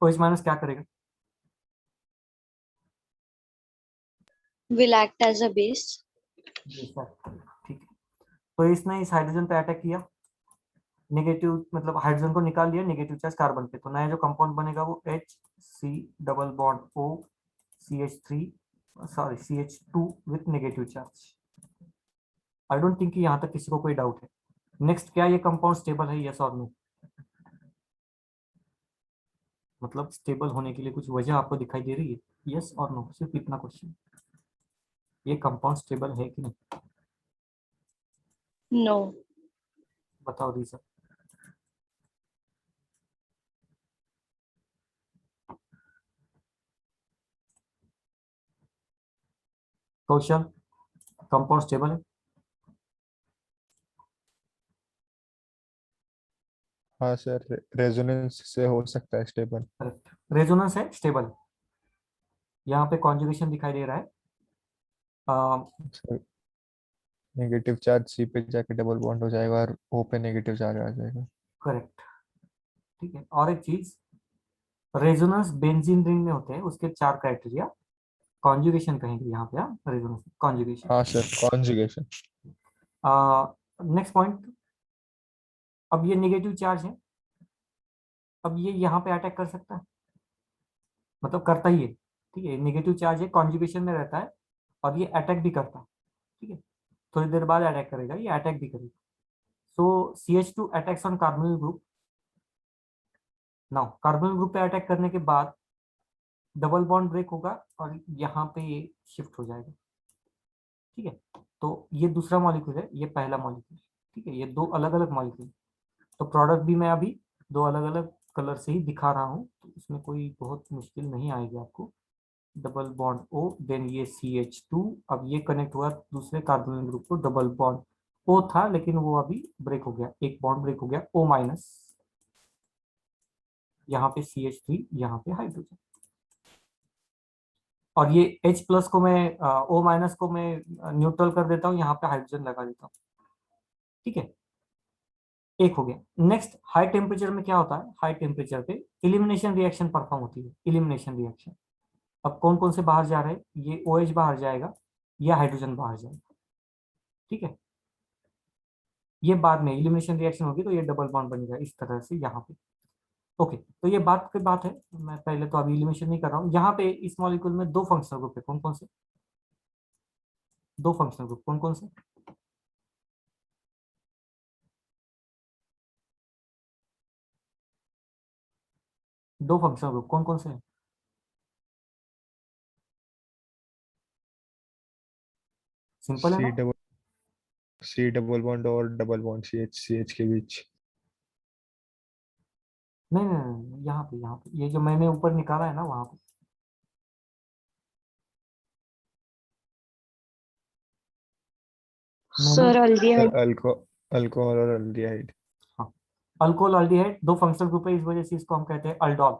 OH माइनस क्या करेगा? Will act as a base. Base है, ठीक है। तो इसने इस हाइड्रोजन पे अटैक किया, नेगेटिव मतलब हाइड्रोजन को निकाल लिया, नेगेटिव चार्ज कार्बन पे, तो नया जो कंपाउंड बनेगा वो HC double bond O CH3 sorry CH2 with negative charge. I don't think यहाँ तक किसी को कोई डाउट है। नेक्स्ट, क्या ये कंपाउंड स्टेबल है, यस और नो? मतलब स्टेबल होने के लिए कुछ वजह आपको दिखाई दे रही है, यस और नो, सिर्फ इतना क्वेश्चन। ये कंपाउंड स्टेबल है कि नहीं, No. बताओ रीजन। कौशल, कंपाउंड स्टेबल है। हाँ सर, रेजोनेंस से हो सकता है स्टेबल। करेक्ट, रेजोनेंस है, स्टेबल। यहाँ पे कॉन्जुगेशन दिखाई दे रहा है। सर नेगेटिव चार्ज सी पे जाके डबल बॉन्ड हो जाएगा और ओ पे नेगेटिव चार्ज आ जाएगा। करेक्ट। ठीक है, और एक चीज, रेजोनेंस बेंजीन रिंग में होते हैं, उसके 4 क्राइटेरिया। कॉन्जुगेशन कहेंगे यहाँ पे, हाँ, रेजोनेंस कॉन्जुगेशन। हाँ सर, कॉन्जुगेशन। नेक्स्ट पॉइंट, अब ये नेगेटिव चार्ज है, अब ये यहाँ पे अटैक कर सकता है, मतलब करता ही है। ठीक है, नेगेटिव चार्ज है, कॉन्जुगेशन में रहता है, और ये अटैक भी करता है। ठीक है, थोड़ी देर बाद अटैक करेगा, ये अटैक भी करेगा। सो CH2 attacks on carbonyl group. Now carbonyl group पे अटैक करने के बाद डबल बॉन्ड ब्रेक होगा और यहाँ पे ये शिफ्ट हो जाएगा। ठीक है, तो ये दूसरा मॉलिक्यूल है, ये पहला मॉलिक्यूल। ठीक है, ये दो अलग अलग मॉलिक्यूल। तो प्रोडक्ट भी मैं अभी दो अलग अलग कलर से ही दिखा रहा हूँ, तो इसमें कोई बहुत मुश्किल नहीं आएगी आपको। डबल बॉन्ड O, देन ये CH2, अब ये कनेक्ट हुआ दूसरे कार्बोनिल ग्रुप को, डबल बॉन्ड O था लेकिन वो अभी ब्रेक हो गया, एक बॉन्ड ब्रेक हो गया, O माइनस, यहाँ पे CH3, यहाँ पे हाइड्रोजन। और ये H प्लस को मैं, O माइनस को मैं न्यूट्रल कर देता हूँ, यहाँ पे हाइड्रोजन लगा देता हूँ। ठीक है, एक हो गया। नेक्स्ट, हाई टेम्परेचर में क्या होता है, हाई टेम्परेचर पे इलिमिनेशन रिएक्शन परफॉर्म होती है, इलिमिनेशन रिएक्शन। अब कौन कौन से बाहर जा रहे हैं, ये OH बाहर जाएगा, या हाइड्रोजन बाहर जाएगा। ठीक है, ये बाद में इलिमिनेशन रिएक्शन होगी तो ये डबल बॉन्ड बनेगा इस तरह से यहाँ पे। ओके, तो ये बात की बात है, मैं पहले तो अभी इलिमिनेशन नहीं कर रहा हूँ। यहाँ पे इस मॉलिक्यूल में दो फंक्शनल ग्रुप है, कौन कौन से, दो फंक्शनल ग्रुप कौन कौन से, दो फंक्शनल ग्रुप कौन कौन से हैं? सिंपल है सी ना। डबल सी डबल बॉन्ड और डबल बॉन्ड सी एच के बीच। नहीं नहीं नहीं, यहाँ पे ये जो मैंने ऊपर निकाला है ना, वहां पे। मैंने, सर सर अल्डिहाइड। अल्कोहल और अल्डिहाइड। हाँ, अल्कोहल अल्डिहाइड दो फंक्शनल ग्रुप है, इस वजह से इसको हम कहते हैं अल्डोल।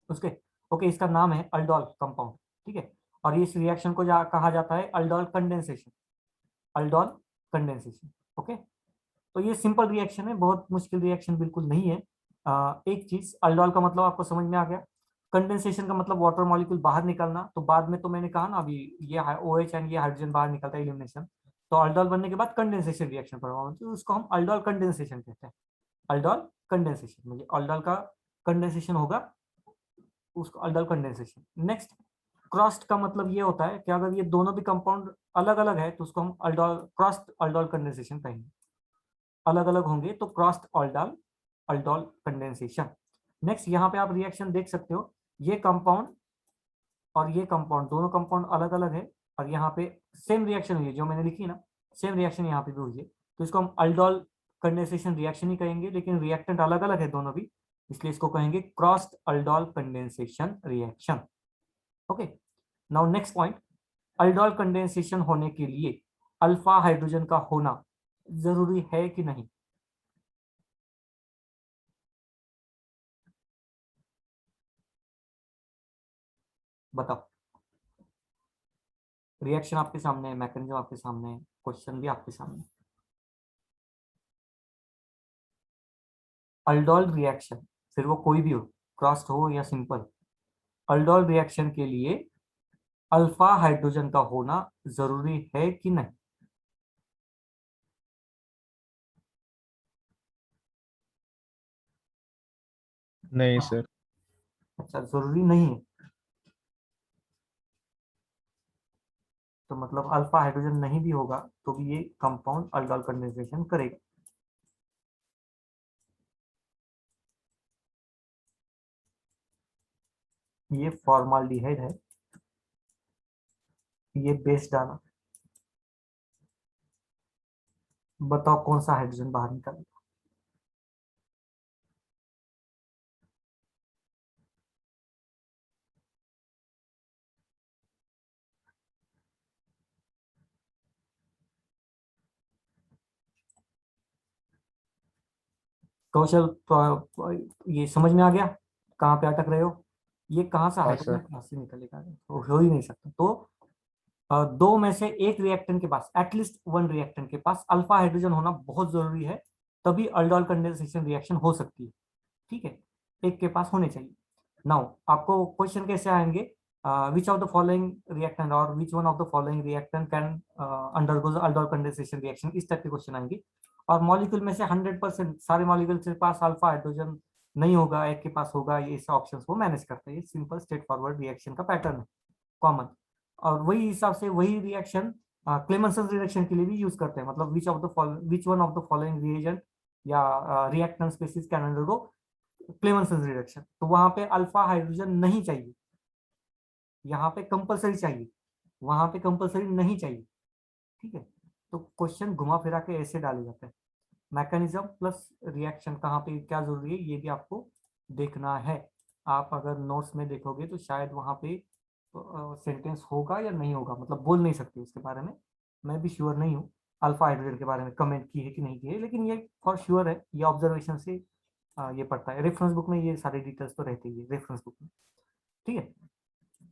उसके, ओके, इसका नाम है अल्डोल कंपाउंड। ठीक है, और इस रिएक्शन को कहा जाता है aldol condensation, aldol condensation. Okay, तो ये सिंपल रिएक्शन है, बहुत मुश्किल रिएक्शन बिल्कुल नहीं है। एक चीज, अल्डोल का मतलब आपको समझ में आ गया। कंडेंसेशन का मतलब वाटर मॉलिक्यूल बाहर निकलना, तो बाद में तो मैंने कहा ना अभी, ये OH एंड ये हाइड्रोजन बाहर निकलता है एलिमिनेशन। तो अल्डोल बनने के बाद कंडेंसेशन रिएक्शन परफॉर्म, तो उसको हम अल्डोल कंडेंसेशन कहते हैं। अल्डोल कंडेंसेशन, मुझे अल्डोल का कंडेंसेशन होगा, उसको अल्डोल कंडेंसेशन। नेक्स्ट, क्रॉस्ड का मतलब ये होता है कि अगर ये दोनों भी कंपाउंड अलग अलग है तो उसको हम अल्डोल, क्रॉस्ड अल्डोल कंडेंसेशन कहेंगे। अलग अलग होंगे तो crossed aldol, aldol condensation. Next, यहाँ पे आप रिएक्शन देख सकते हो, ये कंपाउंड और ये कंपाउंड, दोनों कंपाउंड अलग अलग है, और यहाँ पे सेम रिएक्शन हुई है जो मैंने लिखी ना, सेम रिएक्शन यहाँ पे भी हुई है, तो इसको हम अल्डोल कंडेंसेशन रिएक्शन ही कहेंगे, लेकिन रिएक्टेंट अलग अलग है दोनों भी, इसलिए इसको कहेंगे crossed aldol condensation reaction. Okay, now next point, aldol condensation होने के लिए अल्फा हाइड्रोजन का होना जरूरी है कि नहीं, बताओ। रिएक्शन आपके सामने है, मैकेनिज्म आपके सामने है, क्वेश्चन भी आपके सामने है। अल्डोल रिएक्शन, फिर वो कोई भी हो, क्रॉस्ड हो या सिंपल, अल्डोल रिएक्शन के लिए अल्फा हाइड्रोजन का होना जरूरी है कि नहीं। नहीं हाँ, सर। अच्छा, जरूरी नहीं है, तो मतलब अल्फा हाइड्रोजन नहीं भी होगा तो भी ये कंपाउंड अल्डोल कंडेंसेशन करेगा। ये फॉर्माल्डिहाइड है, ये बेस डाला, बताओ कौन सा हाइड्रोजन बाहर निकलेगा। कौशल ये समझ में आ गया कहाँ पे अटक रहे हो? ये कहाँ से हाँ हाइड्रोजन सर। कहाँ से निकलेगा? तो हो ही नहीं सकता। तो दो में से एक रिएक्टेंट के पास, एटलीस्ट वन रिएक्टेंट के पास अल्फा हाइड्रोजन होना बहुत जरूरी है, तभी अल्डोल कंडेंसेशन रिएक्शन हो सकती है। ठीक है, एक के पास होने चाहिए। नाउ आपको क्वेश्चन कैसे आएंगे? Which of the following reactant और which one of the following reactant can undergo aldol condensation reaction, इस टाइप के क्वेश्चन आएंगे। और मॉलिक्यूल में से 100% सारे मॉलिक्यूल के पास अल्फा हाइड्रोजन नहीं होगा, एक के पास होगा, ये इस ऑप्शंस को मैनेज करते हैं। सिंपल स्ट्रेट फॉरवर्ड रिएक्शन का पैटर्न है, कॉमन। और वही हिसाब से वही रिएक्शन क्लेमेंसन रिएक्शन के लिए भी यूज करते हैं। मतलब which one of the following reagent या reactant species can undergo Clemmensen reaction. तो वहां पे अल्फा हाइड्रोजन नहीं चाहिए, यहाँ पे कंपलसरी चाहिए, वहां पे कंपलसरी नहीं चाहिए। ठीक है, तो क्वेश्चन घुमा फिरा के ऐसे डाले जाते हैं। मैकेनिज्म प्लस रिएक्शन कहाँ पे क्या जरूरी है, ये भी आपको देखना है। आप अगर नोट्स में देखोगे तो शायद वहां पे सेंटेंस होगा या नहीं होगा, मतलब बोल नहीं सकते उसके बारे में। मैं भी श्योर नहीं हूँ अल्फा हाइड्रोजन के बारे में कमेंट की है कि नहीं की है, लेकिन ये फॉर श्योर है, ये ऑब्जर्वेशन से ये पड़ता है। रेफरेंस बुक में ये सारे डिटेल्स तो रहते ही है, रेफरेंस बुक में। ठीक है,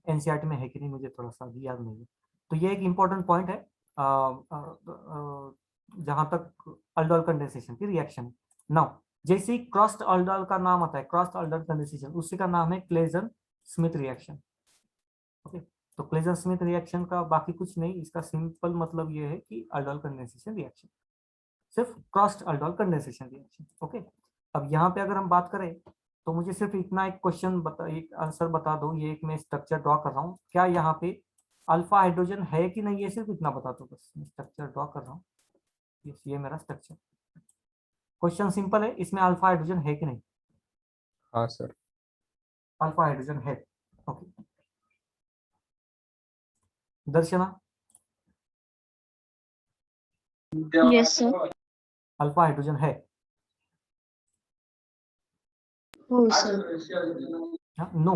एनसीईआरटी में है कि नहीं मुझे थोड़ा सा भी याद नहीं है। तो ये एक इम्पोर्टेंट पॉइंट है जहां तक अल्डोल कंडेंसेशन की रिएक्शन। नाउ जैसे ही क्रॉस्ड अल्डोल का नाम आता है, क्रॉस्ड अल्डोल कंडेंसेशन, उसी का नाम है क्लेजन स्मिथ रिएक्शन। ओके, तो क्लेजन स्मिथ रिएक्शन का बाकी कुछ नहीं, इसका सिंपल मतलब ये है कि अल्डोल कंडेंसेशन रिएक्शन, सिर्फ crossed aldol condensation reaction. Okay, अब यहाँ पे अगर हम बात करें तो मुझे सिर्फ इतना एक क्वेश्चन बता, एक आंसर बता दो। ये एक मैं स्ट्रक्चर ड्रॉ कर रहा हूँ, क्या यहाँ पे अल्फा हाइड्रोजन है कि नहीं, ये सिर्फ इतना बता दो बस। मैं स्ट्रक्चर ड्रॉ कर रहा हूँ, ये मेरा स्ट्रक्चर। क्वेश्चन सिंपल है, इसमें अल्फा हाइड्रोजन है कि नहीं? हाँ सर। अल्फा हाइड्रोजन है। ओके, दर्शना Yes, sir. अल्फा हाइड्रोजन है? Oh, sir. नो,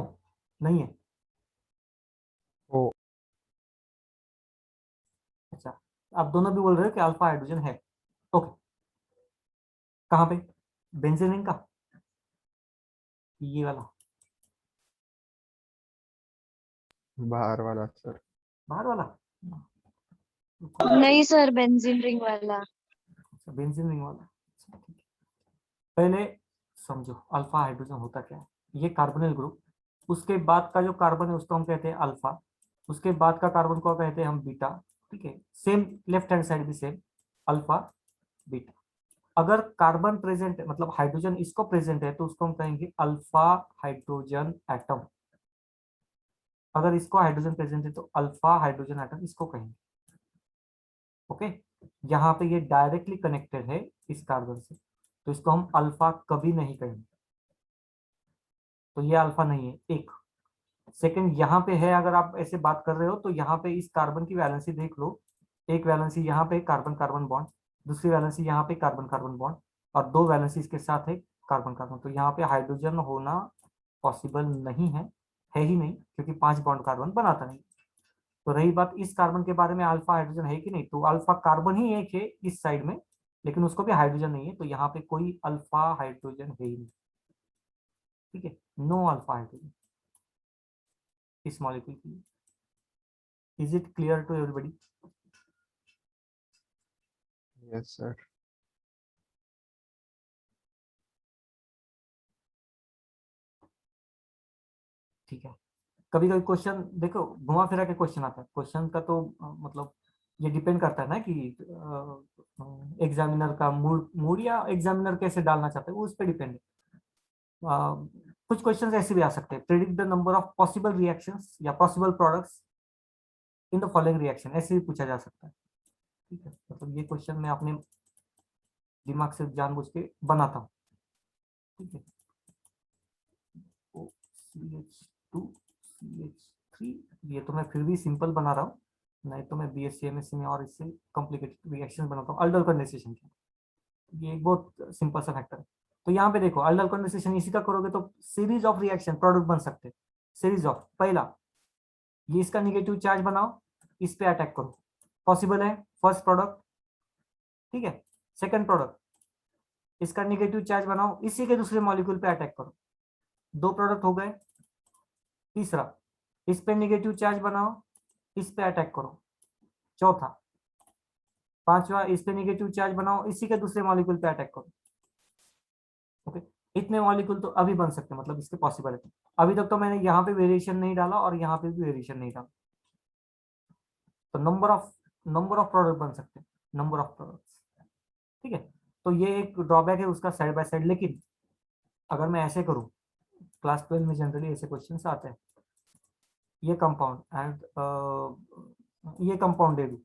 नहीं है। ओ। अच्छा, आप दोनों भी बोल रहे हो कि अल्फा हाइड्रोजन है। ओके, कहाँ पे? बेंजीन रिंग का ये वाला, बाहर वाला सर। बाहर वाला? नहीं सर, बेंजीन रिंग वाला। अच्छा, बेंजीन रिंग वाला। अच्छा, ठीक है। पहले समझो अल्फा हाइड्रोजन होता क्या है। ये कार्बोनिल ग्रुप, उसके बाद का जो कार्बन है उसको हम कहते हैं अल्फा, उसके बाद का कार्बन को कहते हैं हम बीटा। ठीक है, सेम लेफ्ट हैंड साइड भी सेम, अल्फा बीटा। अगर कार्बन प्रेजेंट है, मतलब हाइड्रोजन इसको प्रेजेंट है, तो उसको हम कहेंगे अल्फा हाइड्रोजन एटम। अगर इसको हाइड्रोजन प्रेजेंट है तो अल्फा हाइड्रोजन एटम इसको कहेंगे। ओके, यहाँ पे ये डायरेक्टली कनेक्टेड है इस कार्बन से, तो इसको हम अल्फा कभी नहीं कहेंगे। तो ये अल्फा नहीं है। एक सेकंड यहाँ पे है, अगर आप ऐसे बात कर रहे हो तो यहाँ पे इस कार्बन की वैलेंसी देख लो। एक वैलेंसी यहाँ पे कार्बन कार्बन बॉन्ड, दूसरी वैलेंसी यहाँ पे कार्बन कार्बन बॉन्ड, और दो वैलेंसी इसके साथ है कार्बन कार्बन। तो यहाँ पे हाइड्रोजन होना पॉसिबल नहीं है ही नहीं, क्योंकि 5 बॉन्ड कार्बन बनाता नहीं। तो रही बात इस कार्बन के बारे में, अल्फा हाइड्रोजन है कि नहीं, तो अल्फा कार्बन ही एक है इस साइड में, लेकिन उसको भी हाइड्रोजन नहीं है, तो यहाँ पे कोई अल्फा हाइड्रोजन है ही नहीं। ठीक है, नो अल्फा हाइड्रोजन इस मॉलिक्यूल के लिए। Is it clear to everybody? Yes sir. ठीक है, कभी कभी क्वेश्चन देखो घुमा फिरा के क्वेश्चन आता है। क्वेश्चन का तो मतलब ये डिपेंड करता है ना कि एग्जामिनर का मूड मूड या एग्जामिनर कैसे डालना चाहते हैं, वो उस पर डिपेंड है। कुछ क्वेश्चन ऐसे भी आ सकते हैं, predict the number of possible reactions या possible products in the following reaction, ऐसे भी पूछा जा सकता है। ठीक है, मतलब ये क्वेश्चन मैं अपने दिमाग से जानबूझ के बनाता हूँ। ठीक है, OCH2 CH3, ये तो मैं फिर भी सिंपल बना रहा हूँ, नहीं तो मैं बीएससी एमएससी में और इससे कॉम्प्लिकेटेड रिएक्शन बनाता हूँ। अल्डोल कंडेंसेशन की ये एक बहुत सिंपल सा फैक्टर है। तो यहाँ पे देखो अल्डोल कंडेंसेशन इसी का करोगे तो सीरीज ऑफ रिएक्शन प्रोडक्ट बन सकते हैं। सीरीज ऑफ, पहला ये इसका निगेटिव चार्ज बनाओ, इस पे अटैक करो, पॉसिबल है फर्स्ट प्रोडक्ट। ठीक है, सेकंड प्रोडक्ट इसका नेगेटिव चार्ज बनाओ, इसी के दूसरे मॉलिक्यूल पे अटैक करो, 2 प्रोडक्ट हो गए। तीसरा, इस पे नेगेटिव चार्ज बनाओ, इस पे अटैक करो। चौथा, पांचवा, इस पे नेगेटिव चार्ज बनाओ, इसी के दूसरे मॉलिक्यूल पे अटैक करो। ओके, इतने मॉलिक्यूल तो अभी बन सकते हैं, मतलब इसके पॉसिबल है। अभी तक तो मैंने यहाँ पे वेरिएशन नहीं डाला और यहाँ पे भी वेरिएशन नहीं डाला, तो नंबर ऑफ प्रोडक्ट बन सकते हैं, नंबर ऑफ प्रोडक्ट्स। ठीक है, तो ये एक ड्रॉबैक है उसका साइड बाय साइड। लेकिन अगर मैं ऐसे करूं, क्लास 12 में जनरली ऐसे क्वेश्चंस आते हैं, ये कंपाउंड एंड ये कंपाउंड दे दूं,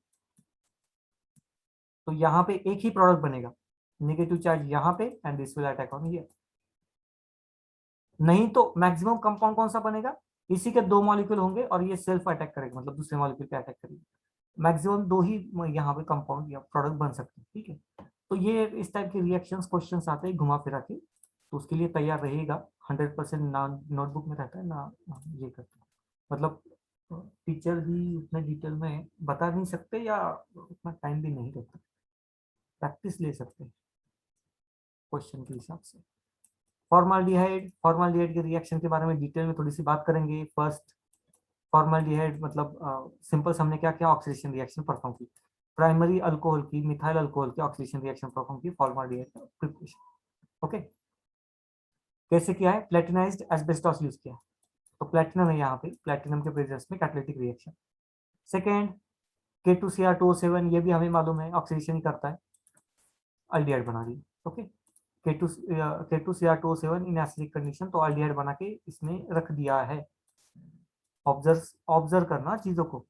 तो यहाँ पे एक ही प्रोडक्ट बनेगा, नेगेटिव चार्ज यहाँ पे and this will attack on here. नहीं तो मैक्सिमम कंपाउंड कौन सा बनेगा, इसी के 2 मॉलिक्यूल होंगे और ये सेल्फ अटैक करेगा, मतलब दूसरे मॉलिक्यूल पे अटैक करेगा। मैक्सिमम 2 ही यहाँ पे कंपाउंड या प्रोडक्ट बन सकते हैं। ठीक है, तो ये इस टाइप के रिएक्शंस क्वेश्चंस आते हैं घुमा फिरा के, तो उसके लिए तैयार रहेगा। 100% ना नोटबुक में रहता है ना ये करते हैं, मतलब टीचर भी उतने डिटेल में बता नहीं सकते या उतना टाइम भी नहीं रहता, प्रैक्टिस ले सकते हैं क्वेश्चन के हिसाब से। फॉर्माल्डिहाइड के रिएक्शन के बारे में डिटेल में थोड़ी सी बात करेंगे। फर्स्ट, फॉर्माल्डिहाइड मतलब सिंपल हमने क्या क्या ऑक्सीडेशन रिएक्शन परफॉर्म की, प्राइमरी अल्कोहल की, मिथाइल अल्कोहल की ऑक्सीडेशन रिएक्शन परफॉर्म की फॉर्माल्डिहाइड का प्रिपरेशन। ओके, कैसे किया है, प्लेटिनाइज्ड एस्बेस्टॉस यूज किया, तो प्लेटिनम है यहाँ पे, प्लेटिनम के प्रेजेंस में कैटालिटिक रिएक्शन। सेकेंड, K2Cr2O7, ये भी हमें मालूम है ऑक्सीडेशन ही करता है, अल्डिहाइड बना दिया। Okay, K2Cr2O7 in acidic condition, तो अल्डिहाइड बना के इसमें रख दिया है। ऑब्जर्व करना चीजों को,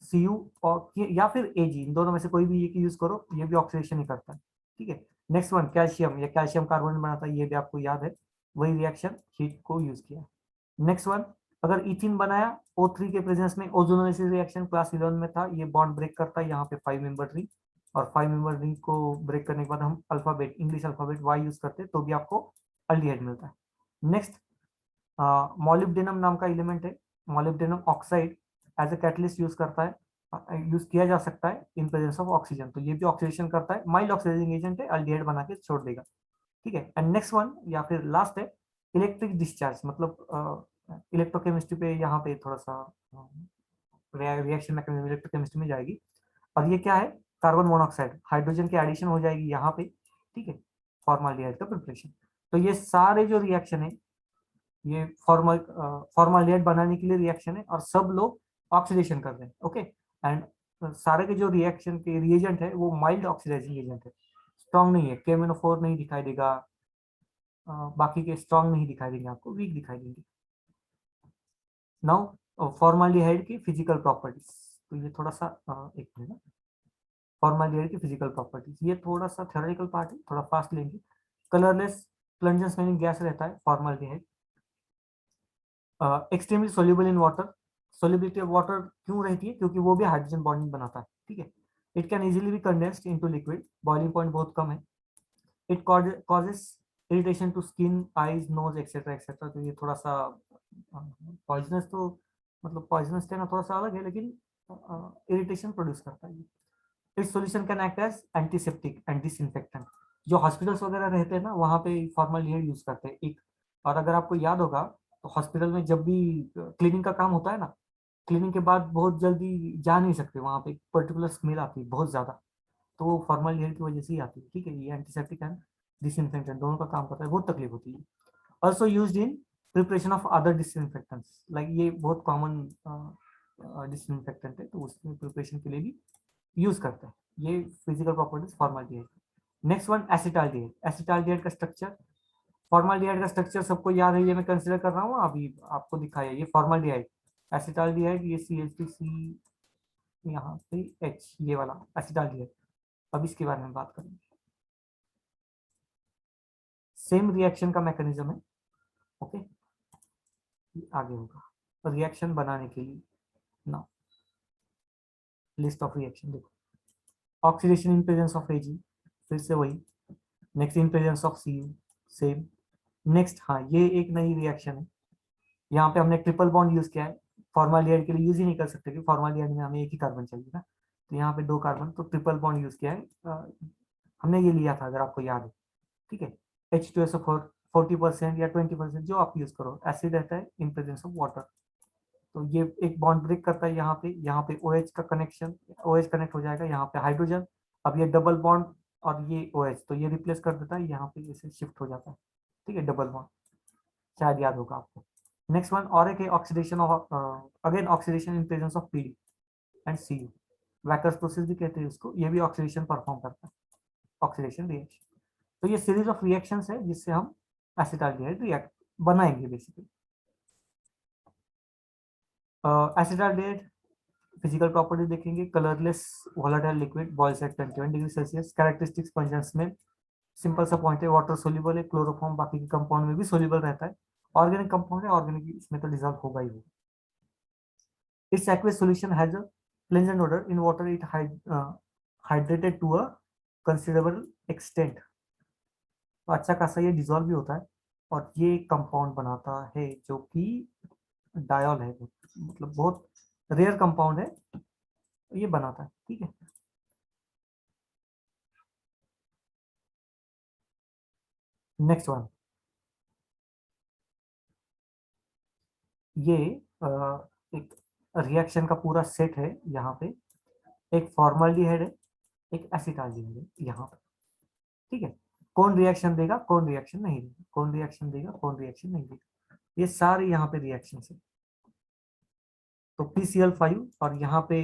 Cu और या फिर Ag, इन दोनों में से कोई भी एक यूज करो, ये भी ऑक्सीडेशन ही करता है। ठीक है, नेक्स्ट वन, कैल्शियम, या कैल्शियम कार्बोनेट बनाता है, ये भी आपको याद है, वही रिएक्शन हीट को यूज किया। नेक्स्ट वन, अगर इथिन बनाया O3 के प्रेजेंस में, ओजोनोलिसिस रिएक्शन क्लास 11 में था, ये बॉन्ड ब्रेक करता है यहाँ पे 5 मेंबर रिंग, और 5 मेंबर रिंग को ब्रेक करने के बाद हम alphabet, English alphabet Y use करते हैं, तो भी आपको अल्डिहाइड मिलता है। नेक्स्ट, मॉलिब्डेनम नाम का एलिमेंट है, molybdenum oxide as a catalyst use करता है, यूज किया जा सकता है इन प्रेजेंस ऑफ ऑक्सीजन, तो ये भी ऑक्सीडेशन करता है, माइल्ड ऑक्सीडाइजिंग एजेंट है, अल्डिहाइड बना के छोड़ देगा। ठीक है, एंड नेक्स्ट वन या फिर लास्ट है इलेक्ट्रिक डिस्चार्ज, मतलब इलेक्ट्रोकेमिस्ट्री पे यहाँ पे थोड़ा सा रिएक्शन मैकेनिज्म इलेक्ट्रोकेमिस्ट्री में जाएगी, और ये क्या है, कार्बन मोनोऑक्साइड, हाइड्रोजन की एडिशन हो जाएगी यहाँ पे। ठीक है, फॉर्माल्डिहाइड का प्रिपरेशन। तो ये सारे जो रिएक्शन है, ये फॉर्माल्डिहाइड बनाने के लिए रिएक्शन है, और सब लोग ऑक्सीडेशन कर रहे हैं। ओके, एंड सारे के जो रिएक्शन के रिएजेंट है वो माइल्ड ऑक्सीडाइजिंग एजेंट है, स्ट्रॉन्ग नहीं है, KMnO4 नहीं दिखाई देगा, बाकी के स्ट्रॉन्ग नहीं दिखाई देंगे, आपको वीक दिखाई देंगे। नाउ फॉर्माल्डिहाइड की फिजिकल प्रॉपर्टीज, तो ये थोड़ा सा एक मिनट, फॉर्माल्डिहाइड की फिजिकल प्रॉपर्टीज, ये थोड़ा सा थ्योरेटिकल पार्ट है, थोड़ा फास्ट लेंगे। कलरलेस प्लंजन स्मेलिंग गैस रहता है formaldehyde, extremely soluble in water, solubility of water क्यों रहती है, क्योंकि वो भी हाइड्रोजन बॉन्डिंग बनाता है। ठीक है, it can easily be condensed into liquid, boiling point बहुत कम है, it causes irritation to skin, eyes, nose etcetera etcetera, तो ये थोड़ा सा पॉइजनस, तो मतलब पॉइजनस कहना थोड़ा सा अलग है, लेकिन इरिटेशन प्रोड्यूस करता है। Its solution can act as antiseptic and disinfectant, जो हॉस्पिटल्स वगैरह रहते हैं ना, वहाँ पे फॉर्माल्डिहाइड यूज करते हैं एक। और अगर आपको याद होगा तो हॉस्पिटल में जब भी क्लीनिंग का काम होता है ना, क्लीनिंग के बाद बहुत जल्दी जा नहीं सकते, वहाँ पे पर्टिकुलर स्मेल आती है बहुत ज्यादा, तो वो फॉर्माल्डिहाइड की वजह से ही आती है। ठीक है, ये एंटीसेप्टिक एंड डिसइंफेक्टेंट दोनों का काम करता है, बहुत तकलीफ होती है। Also used in preparation of other disinfectants, like ये बहुत कॉमन डिसइंफेक्टेंट है, तो उसमें प्रिपरेशन के लिए भी यूज करते हैं। ये physical properties formaldehyde. Next one, acetaldehyde, acetaldehyde का स्ट्रक्चर, फॉर्माल्डिहाइड का स्ट्रक्चर सबको याद है, ये मैं कंसीडर कर रहा हूँ, अभी आपको दिखाया, ये फॉर्माल्डिहाइड, एसिटाल्डिहाइड, ये CH2C, यहाँ पे H, ये वाला एसिटाल्डिहाइड। अब इसके बारे में बात करेंगे, सेम रिएक्शन का मैकेनिज्म है। ओके, आगे होगा रिएक्शन बनाने के लिए ना, लिस्ट ऑफ रिएक्शन देखो, oxidation in presence of Ag, फिर से वही, next in presence of Cu, same. Next, हाँ ये एक नई रिएक्शन है, यहाँ पे हमने ट्रिपल बॉन्ड यूज किया है, फॉर्माल्डिहाइड के लिए यूज ही नहीं कर सकते क्योंकि फॉर्माल्डिहाइड में हमें एक ही कार्बन चाहिए ना, तो यहाँ पे 2 कार्बन, तो ट्रिपल बॉन्ड यूज किया है। हमने ये लिया था अगर आपको याद है, ठीक है। H2SO4 40% या 20% जो आप यूज करो, एसिड रहता है इन प्रेजेंस ऑफ वाटर। तो ये एक बॉन्ड ब्रेक करता है यहाँ पे OH का कनेक्शन, OH कनेक्ट हो जाएगा यहाँ पे हाइड्रोजन। अब ये डबल बॉन्ड और ये OH तो ये रिप्लेस कर देता है, यहाँ पे इसे शिफ्ट हो जाता है। ठीक है, डबल बॉन्ड, शायद याद होगा आपको। नेक्स्ट वन और एक oxidation of, again oxidation in presence of Pd and Cu, Wacker's process भी कहते हैं इसको। ये भी ऑक्सीडेशन परफॉर्म करता है, ऑक्सीडेशन रिएक्शन। तो ये सीरीज ऑफ रिएक्शंस है जिससे हम एसिटाल्डिहाइड रिएक्ट बनाएंगे बेसिकली। एसिटाल्डिहाइड फिजिकल प्रॉपर्टी देखेंगे, colourless volatile liquid, boils at 21 degree Celsius, characteristics pungent smell, simple सा पॉइंट है, वाटर सोल्यूबल है, क्लोरोफॉर्म बाकी के कंपाउंड में भी सोल्यूबल रहता है। ऑर्गेनिक कंपाउंड है, ऑर्गेनिक इसमें तो डिजॉल्व होगा ही होगा। Its aqueous solution has a pungent odor. In water, it hydrated to a considerable extent. तो अच्छा खासा ये डिजॉल्व भी होता है और ये कंपाउंड बनाता है जो कि डायोल है, मतलब बहुत रेयर कंपाउंड है, ये बनाता है। ठीक है, नेक्स्ट वन, ये एक रिएक्शन का पूरा सेट है यहाँ पे। एक फॉर्मल्डिहाइड है, एक एसिटाल्डिहाइड है यहाँ पे। ठीक है, कौन रिएक्शन देगा, कौन रिएक्शन नहीं देगा, कौन रिएक्शन देगा, कौन रिएक्शन नहीं देगा, ये सारे यहाँ पे रिएक्शन है। तो PCl5 और यहाँ पे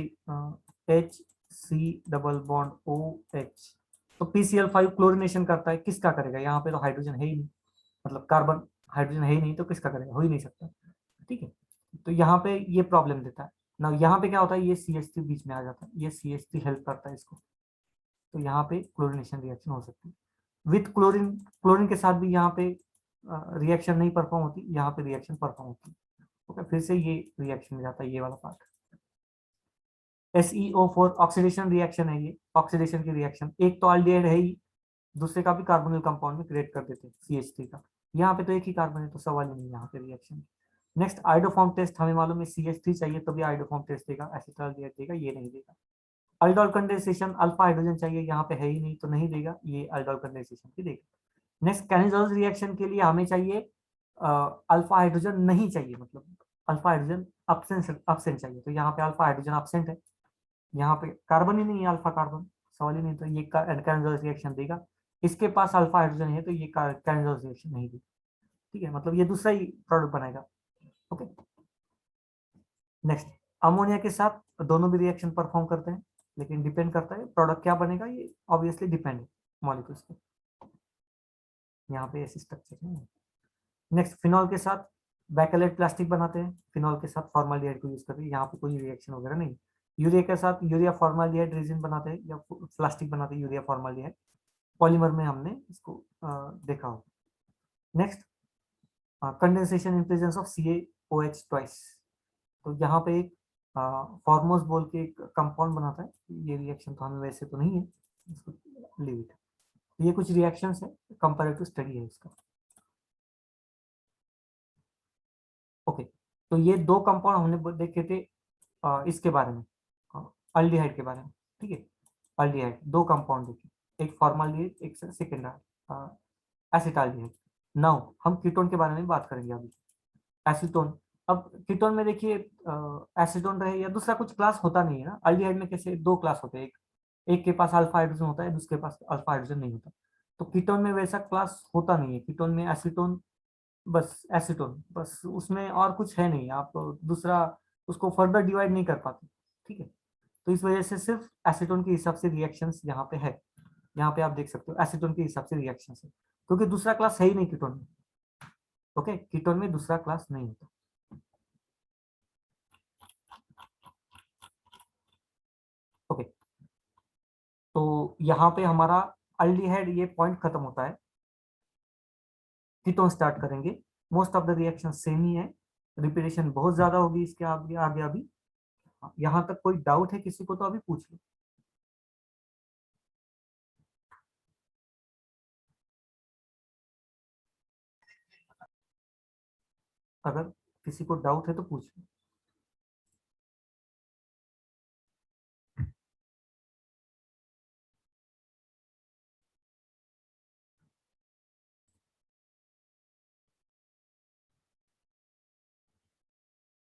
HC डबल बॉन्ड OH। तो PCl5 क्लोरीनेशन करता है, किसका करेगा, यहाँ पे तो हाइड्रोजन है ही नहीं, मतलब कार्बन हाइड्रोजन है ही नहीं, तो किसका करेगा, हो ही नहीं सकता। ठीक है, तो यहाँ पे ये प्रॉब्लम देता है ना। यहाँ पे क्या होता है, ये CH3 बीच में आ जाता है, ये CH3 हेल्प करता है इसको, तो यहाँ पे क्लोरीनेशन रिएक्शन हो सकती है विथ क्लोरीन। क्लोरीन के साथ भी यहाँ पे रिएक्शन नहीं परफॉर्म होती, यहाँ पे रिएक्शन परफॉर्म होती है। ओके, फिर से ये रिएक्शन में जाता है ये वाला पार्ट। SeO4 ऑक्सीडेशन रिएक्शन है, ये ऑक्सीडेशन की रिएक्शन, एक तो अल्डिहाइड है ही, दूसरे का भी कार्बोनिल कंपाउंड में क्रिएट कर देते हैं CH3 का। यहाँ पे तो एक ही कार्बन है तो सवाल ही नहीं यहाँ पे रिएक्शन। नेक्स्ट आइडोफॉर्म टेस्ट, हमें मालूम है CH3 चाहिए तो भी आइडोफॉर्म टेस्ट देगा, एसिटाल्डिहाइड देगा, ये नहीं देगा। अल्डोल कंडेंसेशन, अल्फा हाइड्रोजन चाहिए, यहाँ पे है ही नहीं तो नहीं देगा, ये अल्डोल कंडेंसेशन की देगा। नेक्स्ट कैनिजोल्स रिएक्शन के लिए हमें चाहिए अल्फा हाइड्रोजन नहीं चाहिए, मतलब अल्फा हाइड्रोजन अब्सेंट चाहिए, तो यहाँ पे अल्फा हाइड्रोजन अब्सेंट है, यहाँ पे कार्बन ही नहीं है, अल्फा कार्बन सवाल ही नहीं, तो ये कैनिजोल्स रिएक्शन देगा। इसके पास अल्फा हाइड्रोजन है तो ये कैनिजोल्स रिएक्शन नहीं देगा। ठीक है, मतलब ये दूसरा ही प्रोडक्ट बनाएगा। ओके, नेक्स्ट अमोनिया के साथ दोनों भी रिएक्शन परफॉर्म करते हैं, लेकिन डिपेंड करता है प्रोडक्ट क्या बनेगा, ये ऑब्वियसली डिपेंड है मॉलिक्यूल्स पे। यहाँ पे ऐसी स्ट्रक्चर है। नेक्स्ट फिनॉल के साथ बैकेलेट प्लास्टिक बनाते हैं, फिनॉल के साथ फॉर्मल्डिहाइड को यूज करते हैं, यहाँ पे कोई रिएक्शन वगैरह नहीं। यूरिया के साथ यूरिया फॉर्मल्डिहाइड रेजिन बनाते हैं या प्लास्टिक बनाते हैं, यूरिया फॉर्मल्डिहाइड पॉलीमर में हमने इसको देखा हो। Next condensation in presence of CaOH twice. तो यहाँ पे एक फॉर्मोस बोल के एक कंपाउंड बनाता है, ये रिएक्शन तो हमें वैसे तो नहीं है, इसको लीव इट। ये कुछ रिएक्शंस है, कंपैरेटिव स्टडी है इसका। ओके, तो ये दो कंपाउंड हमने देखे थे इसके बारे में, अल्डिहाइड के बारे में। ठीक है, अल्डिहाइड दो कंपाउंड देखे, एक फॉर्मल्डिहाइड, एक सेकेंड एसिटाल्डिहाइड। नाउ हम कीटोन के बारे में बात करेंगे अभी, एसीटोन। अब कीटोन में देखिए एसीटोन रहे या दूसरा कुछ क्लास होता नहीं है ना, अल्डिहाइड में कैसे दो क्लास होते हैं, एक के पास अल्फा हाइड्रोजन होता है, दूसरे के पास अल्फा हाइड्रोजन नहीं होता। तो कीटोन में वैसा क्लास होता नहीं है, कीटोन में एसीटोन, बस एसीटोन, बस उसमें और कुछ है नहीं, आप दूसरा उसको फर्दर डिवाइड नहीं कर पाते। ठीक है, तो इस वजह से सिर्फ एसीटोन के हिसाब से रिएक्शंस यहाँ पे है, यहाँ पे आप देख सकते हो एसीटोन के हिसाब से रिएक्शंस है, क्योंकि दूसरा क्लास है ही नहीं कीटोन में। ओके, कीटोन में दूसरा क्लास नहीं होता। ओके, तो यहाँ पे हमारा अल्डिहाइड ये पॉइंट खत्म होता है, कीटोन स्टार्ट करेंगे। Most of the reaction same ही है, रिपीटेशन बहुत ज्यादा होगी इसके आगे आगे अभी। यहाँ तक कोई डाउट है किसी को तो अभी पूछ लो, अगर किसी को डाउट है तो पूछ लो।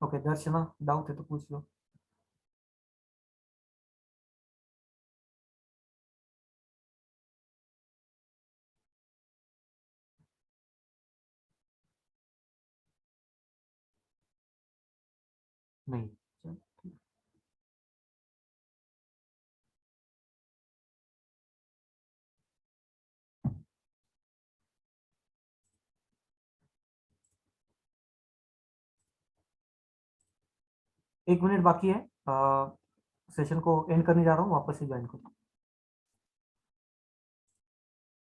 ओके दर्शना, डाउट है तो पूछ लो। नहीं, एक मिनट बाकी है, सेशन को एंड करने जा रहा हूँ, वापस से ज्वाइन करो।